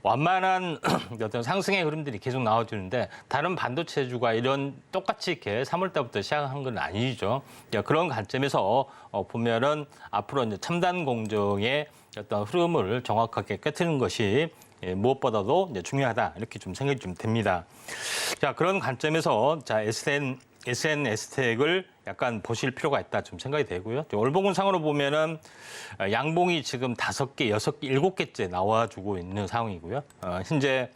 완만한 어떤 상승의 흐름들이 계속 나와주는데 다른 반도체주가 이런 똑같이 이렇게 3월 달부터 시작한 건 아니죠. 그런 관점에서 보면은 앞으로 이제 첨단 공정의 어떤 흐름을 정확하게 꿰트는 것이 무엇보다도 이제 중요하다 이렇게 좀 생각이 좀 됩니다. 자, 그런 관점에서 SNS텍을 약간 보실 필요가 있다 좀 생각이 되고요. 월봉상으로 보면은 양봉이 지금 5개, 6개, 7개째 나와주고 있는 상황이고요. 현재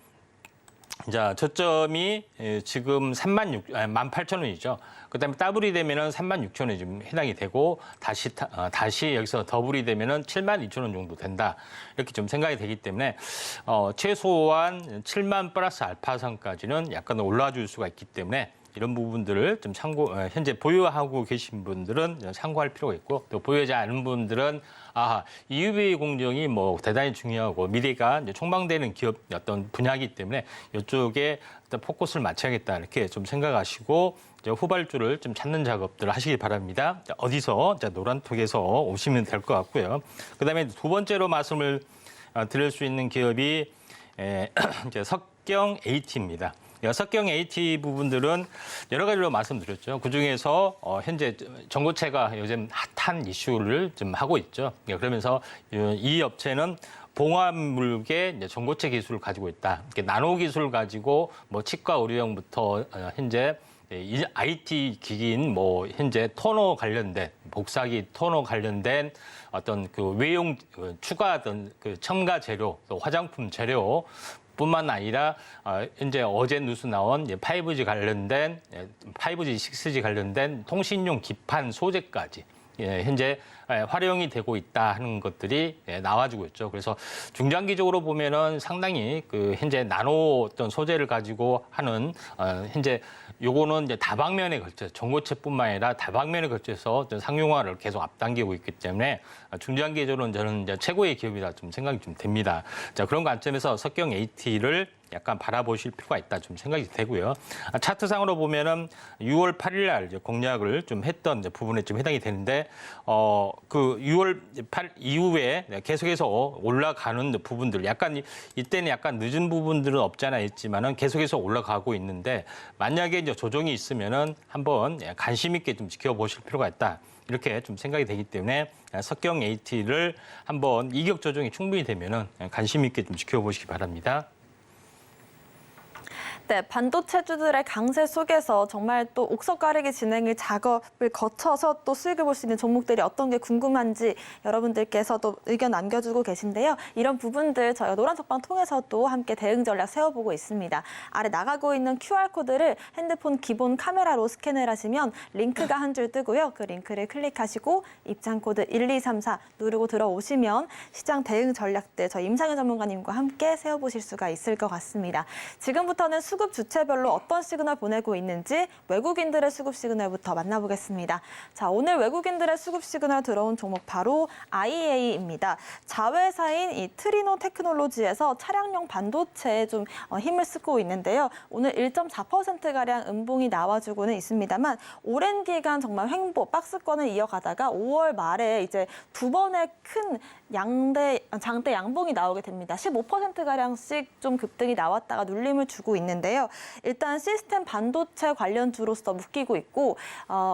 자, 저점이 지금 18,000원이죠. 그다음에 더블이 되면은 36,000원이 좀 해당이 되고 다시 여기서 더블이 되면은 72,000원 정도 된다. 이렇게 좀 생각이 되기 때문에 최소한 7만 플러스 알파선까지는 약간 올라와 줄 수가 있기 때문에 이런 부분들을 좀 현재 보유하고 계신 분들은 참고할 필요가 있고 또 보유하지 않은 분들은 EUV 공정이 뭐 대단히 중요하고 미래가 이제 촉망되는 기업 어떤 분야이기 때문에 이쪽에 어떤 포커스를 맞춰야겠다 이렇게 좀 생각하시고 이제 후발주를 좀 찾는 작업들을 하시기 바랍니다. 어디서 노란톡에서 오시면 될 것 같고요. 그다음에 두 번째로 말씀을 드릴 수 있는 기업이 이제 석경 AT입니다. 석경 AT 부분들은 여러 가지로 말씀드렸죠. 그중에서 현재 전고체가 요즘 핫한 이슈를 좀 하고 있죠. 그러면서 이 업체는 봉합물계 전고체 기술을 가지고 있다. 나노 기술을 가지고 뭐 치과 의료용부터 현재 IT 기기인 뭐 현재 토너 관련된 복사기 토너 관련된 어떤 그 외용 추가하던 그 첨가 재료, 또 화장품 재료 뿐만 아니라 현재 어제 뉴스 나온 5G 관련된 5G, 6G 관련된 통신용 기판 소재까지 현재 활용이 되고 있다 하는 것들이 나와주고 있죠. 그래서 중장기적으로 보면은 상당히 그 현재 나노 어떤 소재를 가지고 하는 현재 요거는 이제 다방면에 걸쳐 전고체뿐만 아니라 다방면에 걸쳐서 상용화를 계속 앞당기고 있기 때문에 중장기적으로는 저는 이제 최고의 기업이라 좀 생각이 좀 됩니다. 자, 그런 관점에서 석경 AT를 약간 바라보실 필요가 있다 좀 생각이 되고요. 차트상으로 보면은 6월 8일 날 이제 공략을 좀 했던 이제 부분에 좀 해당이 되는데 그 6월 8일 이후에 계속해서 올라가는 부분들 약간 이때는 약간 늦은 부분들은 없잖아 있지만은 계속해서 올라가고 있는데 만약에 이제 조정이 있으면은 한번 관심 있게 좀 지켜보실 필요가 있다. 이렇게 좀 생각이 되기 때문에 석경 AT를 한번 이격 조정이 충분히 되면은 관심 있게 좀 지켜보시기 바랍니다. 네, 반도체주들의 강세 속에서 정말 또 옥석 가리기 진행을 작업을 거쳐서 또 수익을 볼 수 있는 종목들이 어떤 게 궁금한지 여러분들께서도 의견 남겨주고 계신데요. 이런 부분들 저희가 노란톡방 통해서도 함께 대응 전략 세워보고 있습니다. 아래 나가고 있는 QR코드를 핸드폰 기본 카메라로 스캔을 하시면 링크가 한 줄 뜨고요. 그 링크를 클릭하시고 입장코드 1234 누르고 들어오시면 시장 대응 전략들 저희 임상현 전문가님과 함께 세워보실 수가 있을 것 같습니다. 지금부터는 수급 주체별로 어떤 시그널 보내고 있는지 외국인들의 수급 시그널부터 만나보겠습니다. 자, 오늘 외국인들의 수급 시그널 들어온 종목 바로 IEA입니다. 자회사인 이 트리노 테크놀로지에서 차량용 반도체에 좀 힘을 쓰고 있는데요. 오늘 1.4%가량 음봉이 나와주고는 있습니다만 오랜 기간 정말 횡보, 박스권을 이어가다가 5월 말에 이제 두 번의 큰 장대 양봉이 나오게 됩니다. 15%가량씩 좀 급등이 나왔다가 눌림을 주고 있는데요. 일단 시스템 반도체 관련주로서 묶이고 있고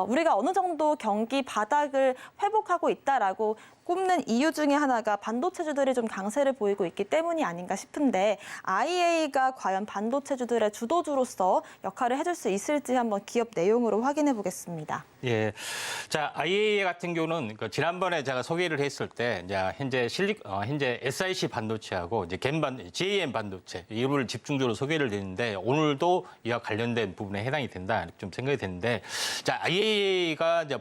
우리가 어느 정도 경기 바닥을 회복하고 있다라고 꼽는 이유 중에 하나가 반도체주들이 좀 강세를 보이고 있기 때문이 아닌가 싶은데 IEA가 과연 반도체주들의 주도주로서 역할을 해줄 수 있을지 한번 기업 내용으로 확인해 보겠습니다. 예, 자 IEA 같은 경우는 그 지난번에 제가 소개를 했을 때 이제 현재 SiC 반도체하고 이제 GAM 반도체 이를 집중적으로 소개를 드리는데 오늘도 이와 관련된 부분에 해당이 된다 이렇게 좀 생각이 되는데 자 IEA가 이제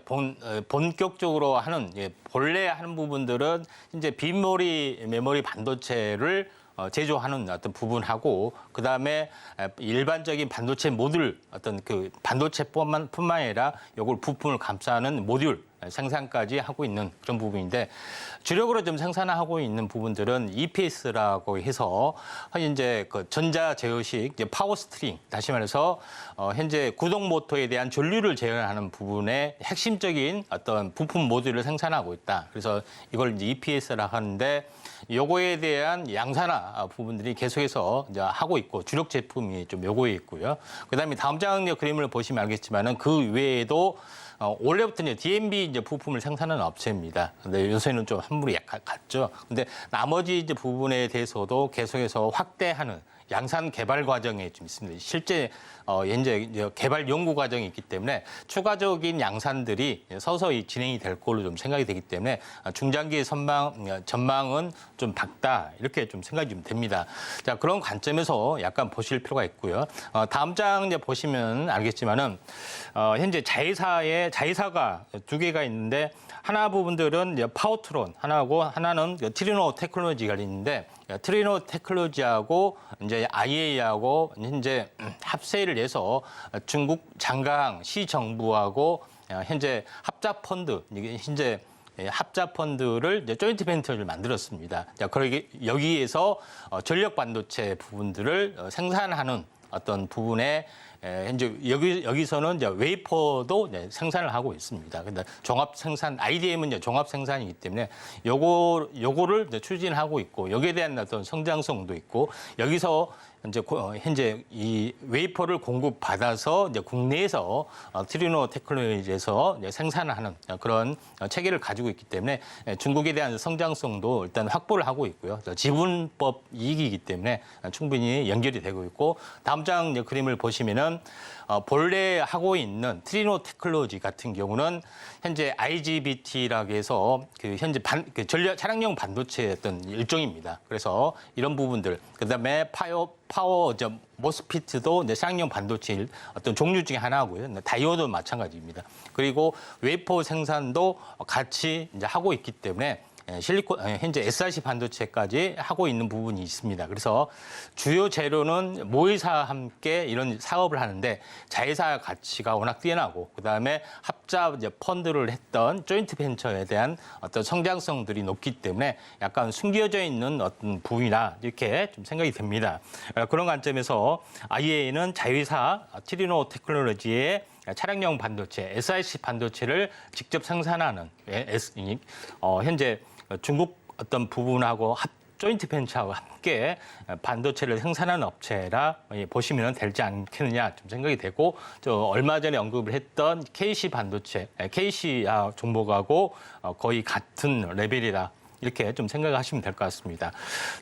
본격적으로 하는 본래 하는 부분들은 이제 빈머리 메모리 반도체를 제조하는 어떤 부분하고 그다음에 일반적인 반도체 모듈 어떤 그 반도체뿐만 아니라 이걸 부품을 감싸는 모듈 생산까지 하고 있는 그런 부분인데 주력으로 좀 생산하고 있는 부분들은 EPS라고 해서 현재 그 전자 제어식 파워 스트링 다시 말해서 현재 구동 모터에 대한 전류를 제어하는 부분에 핵심적인 어떤 부품 모듈을 생산하고 있다. 그래서 이걸 이제 EPS라고 하는데 요거에 대한 양산화 부분들이 계속해서 이제 하고 있고 주력 제품이 좀 요거에 있고요. 그다음에 다음 장 그림을 보시면 알겠지만은 그 외에도 올해부터 이제 DNB 이제 부품을 생산하는 업체입니다. 근데 요새는 좀 환물이 약간 같죠. 근데 나머지 이제 부분에 대해서도 계속해서 확대하는 양산 개발 과정에 좀 있습니다. 실제 현재 개발 연구 과정이 있기 때문에 추가적인 양산들이 서서히 진행이 될 걸로 좀 생각이 되기 때문에 중장기 전망은 좀 밝다 이렇게 좀 생각이 좀 됩니다. 자 그런 관점에서 약간 보실 필요가 있고요. 다음 장 이제 보시면 알겠지만은 현재 자회사가 두 개가 있는데 하나 부분들은 이제 파워트론 하나고 하나는 트리노 테크놀로지가 있는데 트리노 테크놀로지하고 이제 IEA하고 현재 합세를 해서 중국 장강 시정부하고 현재 합자 펀드를 이제 조인트 벤처를 만들었습니다. 자, 그러기 여기에서 전력 반도체 부분들을 생산하는 어떤 부분에 현재 여기서는 이제 웨이퍼도 생산을 하고 있습니다. 근데 종합 생산 IDM은 이제 종합 생산이기 때문에 요거를 이제 추진하고 있고 여기에 대한 어떤 성장성도 있고 여기서 이제 현재 이 웨이퍼를 공급받아서 이제 국내에서 트리노 테크놀로지에서 생산하는 그런 체계를 가지고 있기 때문에 중국에 대한 성장성도 일단 확보를 하고 있고요. 지분법 이익이기 때문에 충분히 연결이 되고 있고 다음 장 그림을 보시면은 본래 하고 있는 트리노 테크놀로지 같은 경우는 현재 IGBT라고 해서 그 현재 차량용 반도체 어떤 일종입니다. 그래서 이런 부분들 그다음에 파워 모스피트도 이제 차량용 반도체 어떤 종류 중에 하나고요. 다이오도 마찬가지입니다. 그리고 웨이퍼 생산도 같이 이제 하고 있기 때문에 현재 SRC 반도체까지 하고 있는 부분이 있습니다. 그래서 주요 재료는 모의사와 함께 이런 사업을 하는데 자회사 가치가 워낙 뛰어나고 그다음에 합작 이제 펀드를 했던 조인트 벤처에 대한 어떤 성장성들이 높기 때문에 약간 숨겨져 있는 어떤 부분이라 이렇게 좀 생각이 됩니다. 그런 관점에서 IA는 자회사 트리노 테크놀로지의 차량용 반도체, SiC 반도체를 직접 생산하는 현재 중국 어떤 부분하고 조인트 벤처하고 함께 반도체를 생산하는 업체라 보시면 되지 않겠느냐 좀 생각이 되고 얼마 전에 언급을 했던 KC 반도체, KC 종목하고 거의 같은 레벨이다. 이렇게 좀 생각하시면 될 것 같습니다.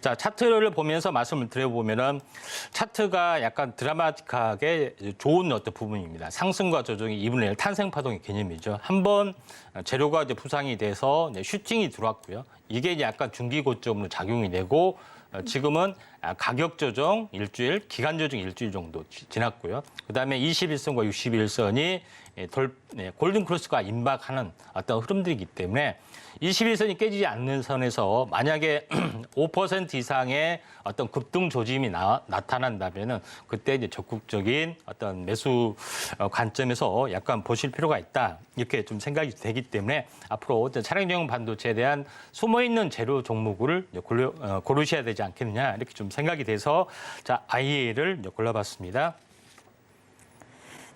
자, 차트를 보면서 말씀을 드려보면은 차트가 약간 드라마틱하게 좋은 어떤 부분입니다. 상승과 조정이 2분의 1 탄생파동의 개념이죠. 한번 재료가 이제 부상이 돼서 슈팅이 들어왔고요. 이게 약간 중기 고점으로 작용이 되고 지금은 가격 조정 일주일, 기간 조정 일주일 정도 지났고요. 그다음에 21선과 61선이 골든 크로스가 임박하는 어떤 흐름들이기 때문에 21선이 깨지지 않는 선에서 만약에 5% 이상의 어떤 급등 조짐이 나타난다면은 그때 이제 적극적인 어떤 매수 관점에서 약간 보실 필요가 있다. 이렇게 좀 생각이 되기 때문에 앞으로 차량용 반도체에 대한 숨어 있는 재료 종목을 고르셔야 되지 않겠느냐 이렇게 좀 생각이 돼서 자, IA를 골라봤습니다.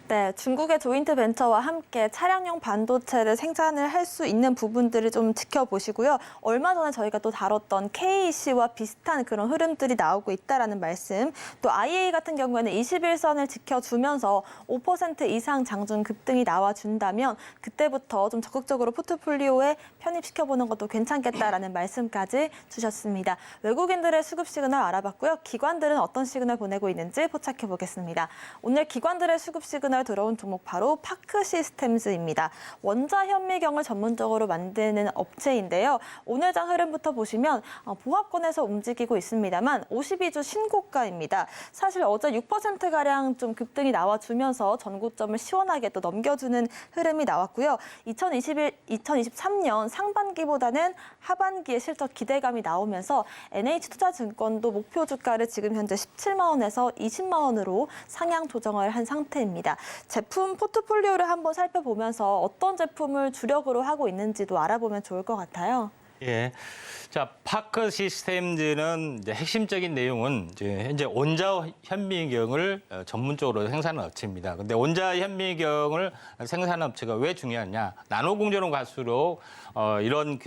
네, 중국의 조인트 벤처와 함께 차량용 반도체를 생산을 할 수 있는 부분들을 좀 지켜보시고요. 얼마 전에 저희가 또 다뤘던 KEC와 비슷한 그런 흐름들이 나오고 있다라는 말씀. 또 IA 같은 경우에는 21선을 지켜주면서 5% 이상 장중 급등이 나와준다면 그때부터 좀 적극적으로 포트폴리오에 편입시켜보는 것도 괜찮겠다라는 말씀까지 주셨습니다. 외국인들의 수급 시그널 알아봤고요. 기관들은 어떤 시그널 보내고 있는지 포착해 보겠습니다. 오늘 기관들의 수급 시그널 들어온 종목 바로 파크 시스템즈입니다. 원자 현미경을 전문적으로 만드는 업체인데요. 오늘 장 흐름부터 보시면 보합권에서 움직이고 있습니다만 52주 신고가입니다. 사실 어제 6%가량 좀 급등이 나와주면서 전고점을 시원하게 또 넘겨주는 흐름이 나왔고요. 2023년 상반기보다는 하반기에 실적 기대감이 나오면서 NH투자증권도 목표 주가를 지금 현재 17만 원에서 20만 원으로 상향 조정을 한 상태입니다. 제품 포트폴리오를 한번 살펴보면서 어떤 제품을 주력으로 하고 있는지도 알아보면 좋을 것 같아요. 예. 자, 파크 시스템즈는 이제 핵심적인 내용은 이제 현재 원자 현미경을 전문적으로 생산하는 업체입니다. 근데 원자 현미경을 생산하는 업체가 왜 중요하냐? 나노 공정으로 갈수록 이런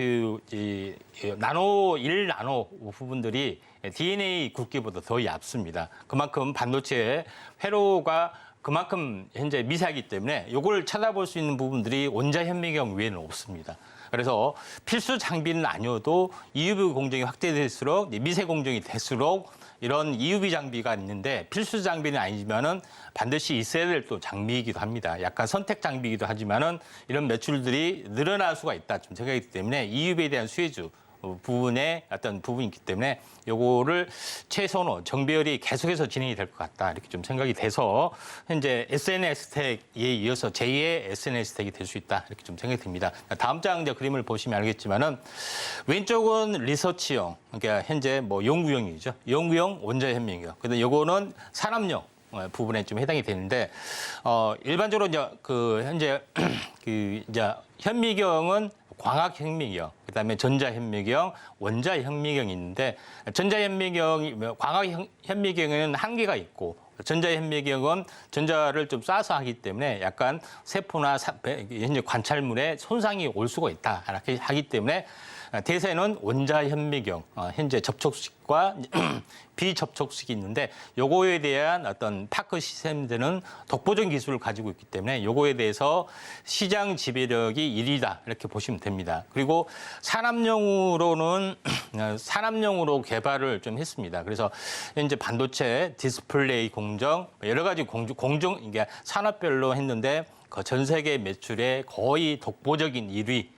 나노 1나노 부분들이 DNA 굵기보다 더 얇습니다. 그만큼 반도체의 회로가 그만큼 현재 미세하기 때문에 이걸 찾아볼 수 있는 부분들이 원자 현미경 외에는 없습니다. 그래서 필수 장비는 아니어도 EUV 공정이 확대될수록 미세 공정이 될수록 이런 EUV 장비가 있는데 필수 장비는 아니지만은 반드시 있어야 될 또 장비이기도 합니다. 약간 선택 장비이기도 하지만은 이런 매출들이 늘어날 수가 있다 좀 생각이기 때문에 EUV에 대한 수혜주 부분의 어떤 부분이 있기 때문에 요거를 최선호 정배열이 계속해서 진행이 될 것 같다 이렇게 좀 생각이 돼서 현재 SNS 택에 이어서 제2의 SNS 택이 될 수 있다 이렇게 좀 생각이 듭니다. 다음 장 이제 그림을 보시면 알겠지만은 왼쪽은 리서치용 그러니까 현재 뭐 연구용이죠. 연구용 원자 현미경. 근데 요거는 산업용 부분에 좀 해당이 되는데 일반적으로 이제 현재 이제 현미경은 광학 현미경, 그다음에 전자 현미경, 원자 현미경이 있는데 전자 현미경이 광학 현미경에는 한계가 있고 전자 현미경은 전자를 좀 쏴서 하기 때문에 약간 세포나 현재 관찰물에 손상이 올 수가 있다 이렇게 하기 때문에 대세는 원자 현미경, 현재 접촉식과 비접촉식이 있는데 요거에 대한 어떤 파크 시스템들은 독보적인 기술을 가지고 있기 때문에 요거에 대해서 시장 지배력이 1위다 이렇게 보시면 됩니다. 그리고 산업용으로 개발을 좀 했습니다. 그래서 현재 반도체, 디스플레이 공정, 여러 가지 공정 이게 산업별로 했는데 그 전 세계 매출의 거의 독보적인 1위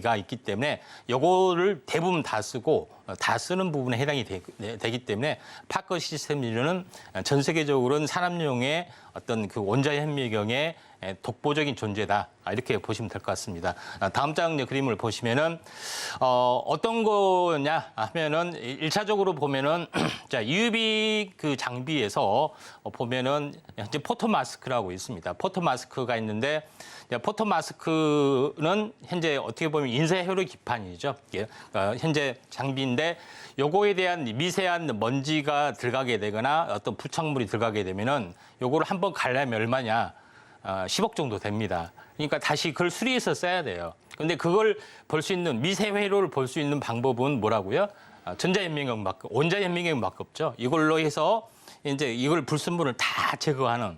가 있기 때문에 요거를 대부분 다 쓰고 다 쓰는 부분에 해당이 되기 때문에 파커 시스템즈는 전 세계적으로는 산업용의 어떤 그 원자의 현미경의 독보적인 존재다. 이렇게 보시면 될 것 같습니다. 다음 장 그림을 보시면은 어떤 거냐 하면은 1차적으로 보면은 자, UV 그 장비에서 보면은 현재 포토 마스크라고 있습니다. 포토 마스크가 있는데 포토 마스크는 현재 어떻게 보면 인쇄 회로 기판이죠. 현재 장비인데 요거에 대한 미세한 먼지가 들어가게 되거나 어떤 부착물이 들어가게 되면은 요거를 한번 갈려면 얼마냐? 10억 정도 됩니다. 그러니까 다시 그걸 수리해서 써야 돼요. 근데 그걸 볼 수 있는 미세 회로를 볼 수 있는 방법은 뭐라고요? 전자현미경밖에, 원자현미경밖에 없죠. 이걸로 해서 이제 이걸 불순물을 다 제거하는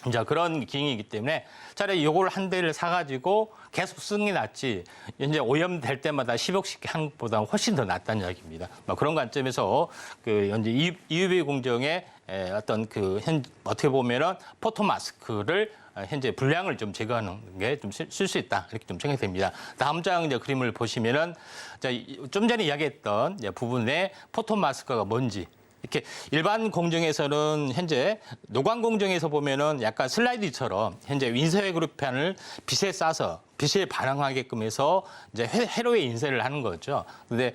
이제 그런 기능이기 때문에 차라리 이걸 한 대를 사가지고 계속 쓰는 게 낫지. 이제 오염될 때마다 10억씩 하는 것보다 훨씬 더 낫다는 이야기입니다. 그런 관점에서 그 현재 EUV 공정의 어떤 그 어떻게 보면은 포토 마스크를 현재 불량을 좀 제거하는 게 좀 쓸 수 있다 이렇게 좀 생각이 됩니다. 다음 장 이제 그림을 보시면은 좀 전에 이야기했던 부분에 포토 마스크가 뭔지. 이렇게 일반 공정에서는 현재 노광 공정에서 보면은 약간 슬라이드처럼 현재 인쇄 그룹판을 빛에 쏴서 빛에 반응하게끔 해서 이제 회로에 인쇄를 하는 거죠. 근데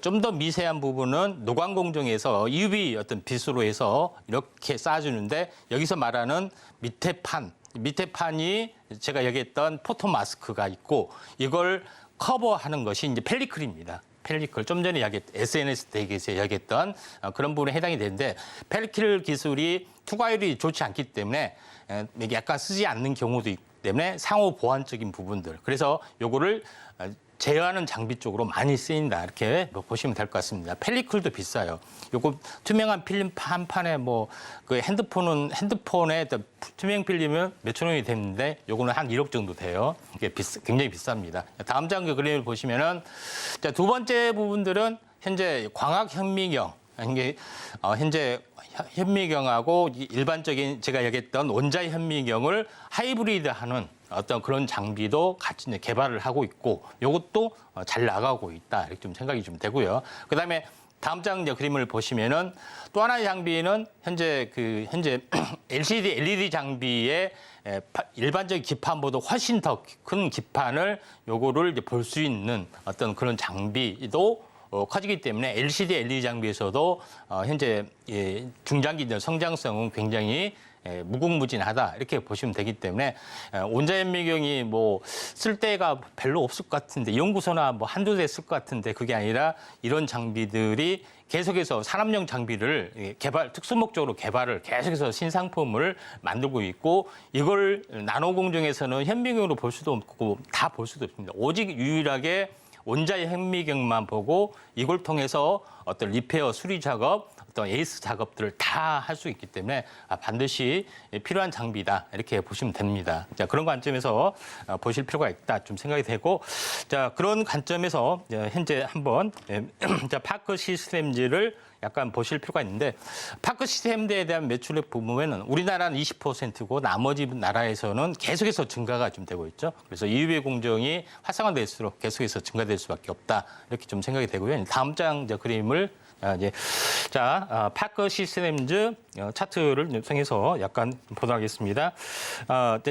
좀 더 미세한 부분은 노광 공정에서 UV 어떤 빛으로 해서 이렇게 쏴주는데 여기서 말하는 밑에 판이 제가 얘기했던 포토 마스크가 있고 이걸 커버하는 것이 이제 펠리클입니다. 펠리클 좀 전에 SNS 대기에서 이야기했던 그런 부분에 해당이 되는데 펠리클 기술이 투과율이 좋지 않기 때문에 약간 쓰지 않는 경우도 있기 때문에 상호 보완적인 부분들 그래서 요거를 제어하는 장비 쪽으로 많이 쓰인다 이렇게 보시면 될 것 같습니다. 펠리클도 비싸요. 요거 투명한 필름 한 판에 그 핸드폰에 투명 필름은 몇천 원이 되는데 요거는 한 1억 정도 돼요. 이게 굉장히 비쌉니다. 다음 장 그림을 보시면은 자, 두 번째 부분들은 현재 광학 현미경 이게 현재 현미경하고 일반적인 제가 얘기했던 원자 현미경을 하이브리드하는 어떤 그런 장비도 같이 개발을 하고 있고 이것도 잘 나가고 있다 이렇게 좀 생각이 좀 되고요. 그다음에 다음 장 그림을 보시면은 또 하나의 장비는 현재 LCD, LED 장비의 일반적인 기판보다 훨씬 더 큰 기판을 요거를 볼 수 있는 어떤 그런 장비도 커지기 때문에 LCD, LED 장비에서도 현재 중장기 성장성은 굉장히 무궁무진하다 이렇게 보시면 되기 때문에 원자현미경이 쓸 데가 별로 없을 것 같은데 연구소나 한두 대 쓸 것 같은데 그게 아니라 이런 장비들이 계속해서 산업용 장비를 특수 목적으로 개발을 계속해서 신상품을 만들고 있고 이걸 나노 공정에서는 현미경으로 볼 수도 없고 다 볼 수도 없습니다. 오직 유일하게 원자의 현미경만 보고 이걸 통해서 어떤 리페어 수리 작업, 어떤 에이스 작업들을 다 할 수 있기 때문에 반드시 필요한 장비다 이렇게 보시면 됩니다. 자, 그런 관점에서 보실 필요가 있다 좀 생각이 되고 자, 그런 관점에서 현재 한번 파크 시스템즈를 약간 보실 필요가 있는데 파크 시스템즈에 대한 매출액 보면은 우리나라는 20%고 나머지 나라에서는 계속해서 증가가 좀 되고 있죠. 그래서 EUV 공정이 활성화될수록 계속해서 증가될 수밖에 없다 이렇게 좀 생각이 되고요. 다음 장 그림을 파크 시스템즈 차트를 통해서 약간 보도록 하겠습니다.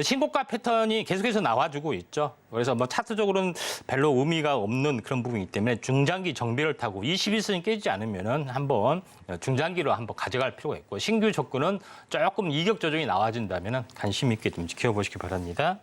신고가 패턴이 계속해서 나와주고 있죠. 그래서 차트적으로는 별로 의미가 없는 그런 부분이기 때문에 중장기 정비를 타고 21선이 깨지지 않으면은 한번 중장기로 한번 가져갈 필요가 있고 신규 조건은 조금 이격 조정이 나와준다면은 관심 있게 좀 지켜보시기 바랍니다.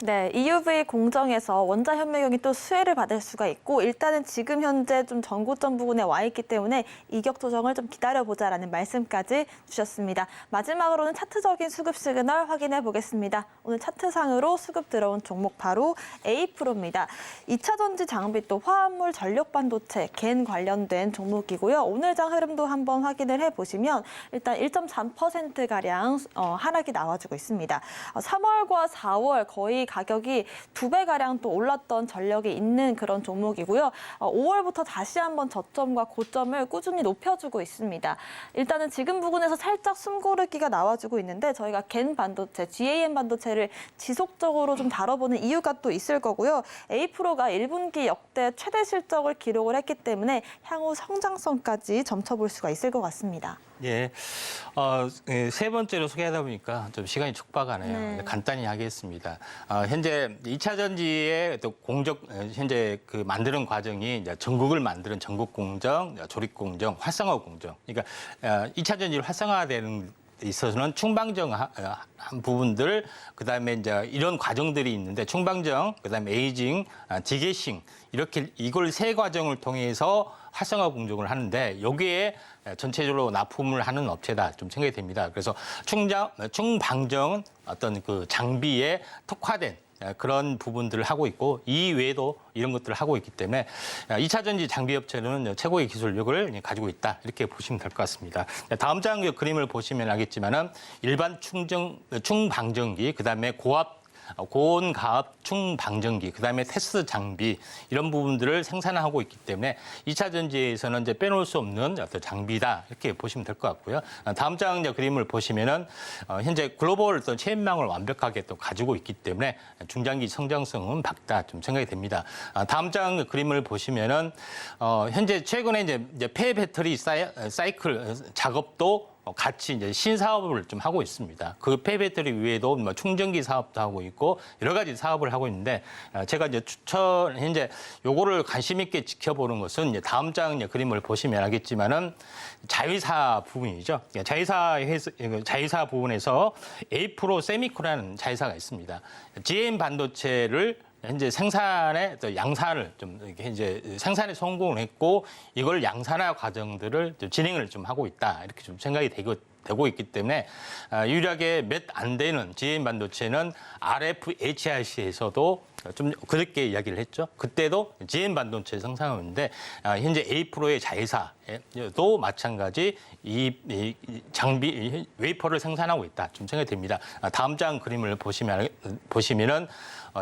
네, EUV 공정에서 원자 현미경이 또 수혜를 받을 수가 있고 일단은 지금 현재 좀 전고점 부분에 와 있기 때문에 이격 조정을 좀 기다려보자라는 말씀까지 주셨습니다. 마지막으로는 차트적인 수급 시그널 확인해 보겠습니다. 오늘 차트상으로 수급 들어온 종목 바로 A-프로입니다. 2차 전지 장비 또 화합물 전력 반도체 겐 관련된 종목이고요. 오늘 장 흐름도 한번 확인을 해보시면 일단 1.3%가량 하락이 나와주고 있습니다. 3월과 4월 거의 가격이 2배가량 또 올랐던 전력이 있는 그런 종목이고요. 5월부터 다시 한번 저점과 고점을 꾸준히 높여주고 있습니다. 일단은 지금 부근에서 살짝 숨고르기가 나와주고 있는데 저희가 겐 반도체, GAM 반도체를 지속적으로 좀 다뤄보는 이유가 또 있을 거고요. A프로가 1분기 역대 최대 실적을 기록을 했기 때문에 향후 성장성까지 점쳐볼 수가 있을 것 같습니다. 예, 세 번째로 소개하다 보니까 좀 시간이 촉박하네요. 네. 간단히 하겠습니다. 현재 2차 전지의 또 현재 그 만드는 과정이 이제 전국을 만드는 전국 공정, 조립 공정, 활성화 공정. 그러니까 2차 전지를 활성화되는 데 있어서는 충방정 한 부분들, 그다음에 이제 이런 과정들이 있는데 충방정, 그다음에 에이징, 디게싱 이렇게 이걸 세 과정을 통해서 활성화 공정을 하는데 여기에 전체적으로 납품을 하는 업체다 좀 생각이 됩니다. 그래서 충방정은 어떤 그 장비에 특화된 그런 부분들을 하고 있고 이외에도 이런 것들을 하고 있기 때문에 2차 전지 장비 업체는 최고의 기술력을 가지고 있다 이렇게 보시면 될 것 같습니다. 다음 장 그림을 보시면 알겠지만은 일반 충방정기, 그다음에 고온가압 충방정기, 그다음에 테스트 장비 이런 부분들을 생산하고 있기 때문에 2차 전지에서는 이제 빼놓을 수 없는 어떤 장비다 이렇게 보시면 될 것 같고요. 다음 장 그림을 보시면은 현재 글로벌 어떤 체인망을 완벽하게 또 가지고 있기 때문에 중장기 성장성은 밝다 좀 생각이 됩니다. 다음 장 그림을 보시면은 현재 최근에 이제 폐 배터리 사이클 작업도 같이 이제 신사업을 좀 하고 있습니다. 그 폐배터리 외에도 뭐 충전기 사업도 하고 있고 여러 가지 사업을 하고 있는데 제가 이제 현재 요거를 관심 있게 지켜보는 것은 이제 다음 장 그림을 보시면 알겠지만은 자회사 부분이죠. 자회사 부분에서 A-프로 세미코라는 자회사가 있습니다. GM 반도체를 현재 생산에 또 양산을 좀 이렇게 이제 생산에 성공을 했고 이걸 양산화 과정들을 좀 진행을 좀 하고 있다 이렇게 좀 생각이 되고 있기 때문에 유일하게 몇 안 되는 GM 반도체는 RFHIC에서도 좀 그렇게 이야기를 했죠. 그때도 GM 반도체 생산하는데 현재 A-프로의 자회사도 마찬가지 이 장비 웨이퍼를 생산하고 있다 좀 생각이 됩니다. 다음 장 그림을 보시면은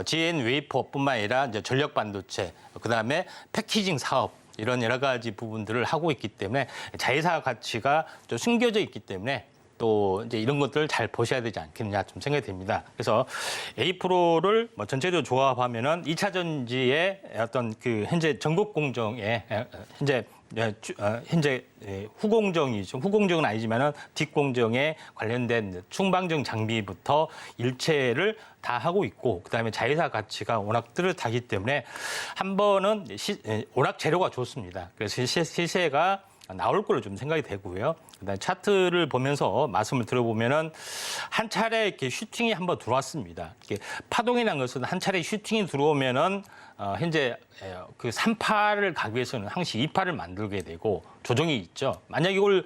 GN 웨이퍼뿐만 아니라 이제 전력 반도체, 그다음에 패키징 사업 이런 여러 가지 부분들을 하고 있기 때문에 자회사 가치가 좀 숨겨져 있기 때문에 또 이제 이런 것들을 잘 보셔야 되지 않겠느냐 좀 생각이 됩니다. 그래서 A-프로를 뭐 전체적으로 조합하면은 2차 전지의 어떤 그 현재 전국 공정에 현재 후공정이죠. 후공정은 아니지만은 뒷공정에 관련된 충방정 장비부터 일체를 다 하고 있고 그다음에 자회사 가치가 워낙 뚜렷하기 때문에 한 번은 워낙 재료가 좋습니다. 그래서 시세가 나올 걸로 좀 생각이 되고요. 그다음에 차트를 보면서 말씀을 들어보면은 한 차례 이렇게 슈팅이 한번 들어왔습니다. 이렇게 파동이라는 것은 한 차례 슈팅이 들어오면은 현재 그 3파를 가기 위해서는 항시 2파를 만들게 되고 조정이 있죠. 만약 이걸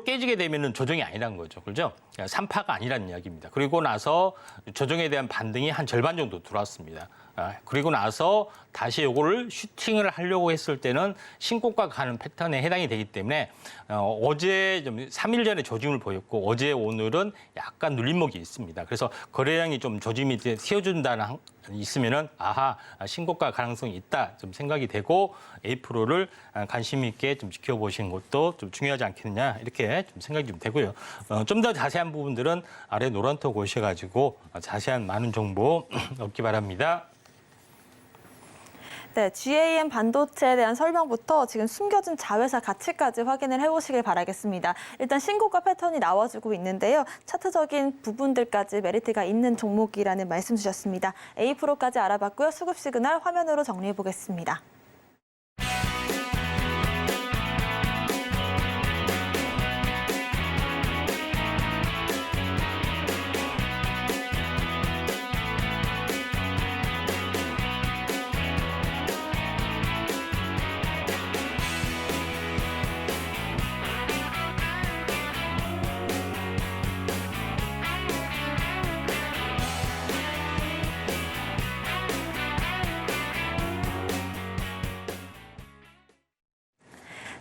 깨지게 되면은 조정이 아니라는 거죠. 그렇죠? 3파가 아니라는 이야기입니다. 그리고 나서 조정에 대한 반등이 한 절반 정도 들어왔습니다. 그리고 나서 다시 이거를 슈팅을 하려고 했을 때는 신고가 가는 패턴에 해당이 되기 때문에 어제 좀 3일 전에 조짐을 보였고 어제 오늘은 약간 눌림목이 있습니다. 그래서 거래량이 좀 조짐이 튀어준다는 있으면은 신고가 가능성이 있다 좀 생각이 되고 A-프로를 관심 있게 좀 지켜보시는 것도 좀 중요하지 않겠느냐 이렇게 좀 생각이 좀 되고요. 좀 더 자세한 부분들은 아래 노란톡 오셔가지고 자세한 많은 정보 얻기 바랍니다. 네, GAM 반도체에 대한 설명부터 지금 숨겨진 자회사 가치까지 확인을 해보시길 바라겠습니다. 일단 신고가 패턴이 나와주고 있는데요. 차트적인 부분들까지 메리트가 있는 종목이라는 말씀 주셨습니다. A-프로까지 알아봤고요. 수급 시그널 화면으로 정리해 보겠습니다.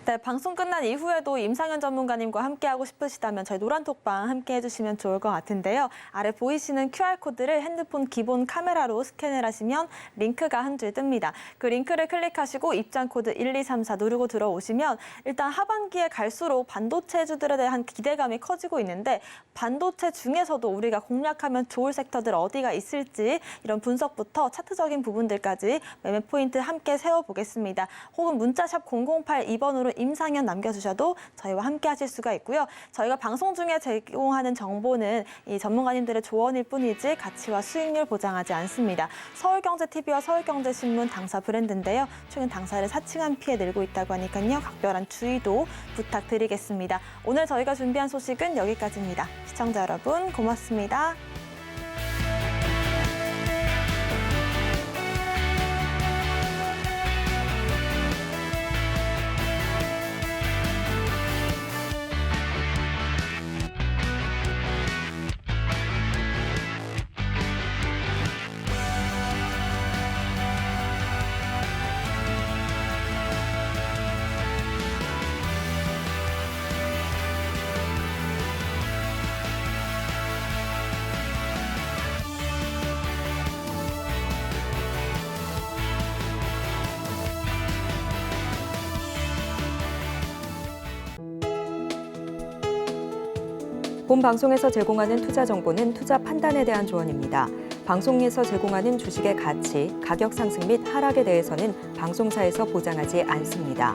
네, 방송 끝난 이후에도 임상현 전문가님과 함께하고 싶으시다면 저희 노란톡방 함께 해주시면 좋을 것 같은데요. 아래 보이시는 QR코드를 핸드폰 기본 카메라로 스캔을 하시면 링크가 한 줄 뜹니다. 그 링크를 클릭하시고 입장 코드 1234 누르고 들어오시면 일단 하반기에 갈수록 반도체주들에 대한 기대감이 커지고 있는데 반도체 중에서도 우리가 공략하면 좋을 섹터들 어디가 있을지 이런 분석부터 차트적인 부분들까지 매매 포인트 함께 세워보겠습니다. 혹은 문자샵 0082번으로 임상현 남겨주셔도 저희와 함께 하실 수가 있고요. 저희가 방송 중에 제공하는 정보는 이 전문가님들의 조언일 뿐이지 가치와 수익률 보장하지 않습니다. 서울경제TV와 서울경제신문 당사 브랜드인데요. 최근 당사를 사칭한 피해 늘고 있다고 하니까요. 각별한 주의도 부탁드리겠습니다. 오늘 저희가 준비한 소식은 여기까지입니다. 시청자 여러분 고맙습니다. 본 방송에서 제공하는 투자 정보는 투자 판단에 대한 조언입니다. 방송에서 제공하는 주식의 가치, 가격 상승 및 하락에 대해서는 방송사에서 보장하지 않습니다.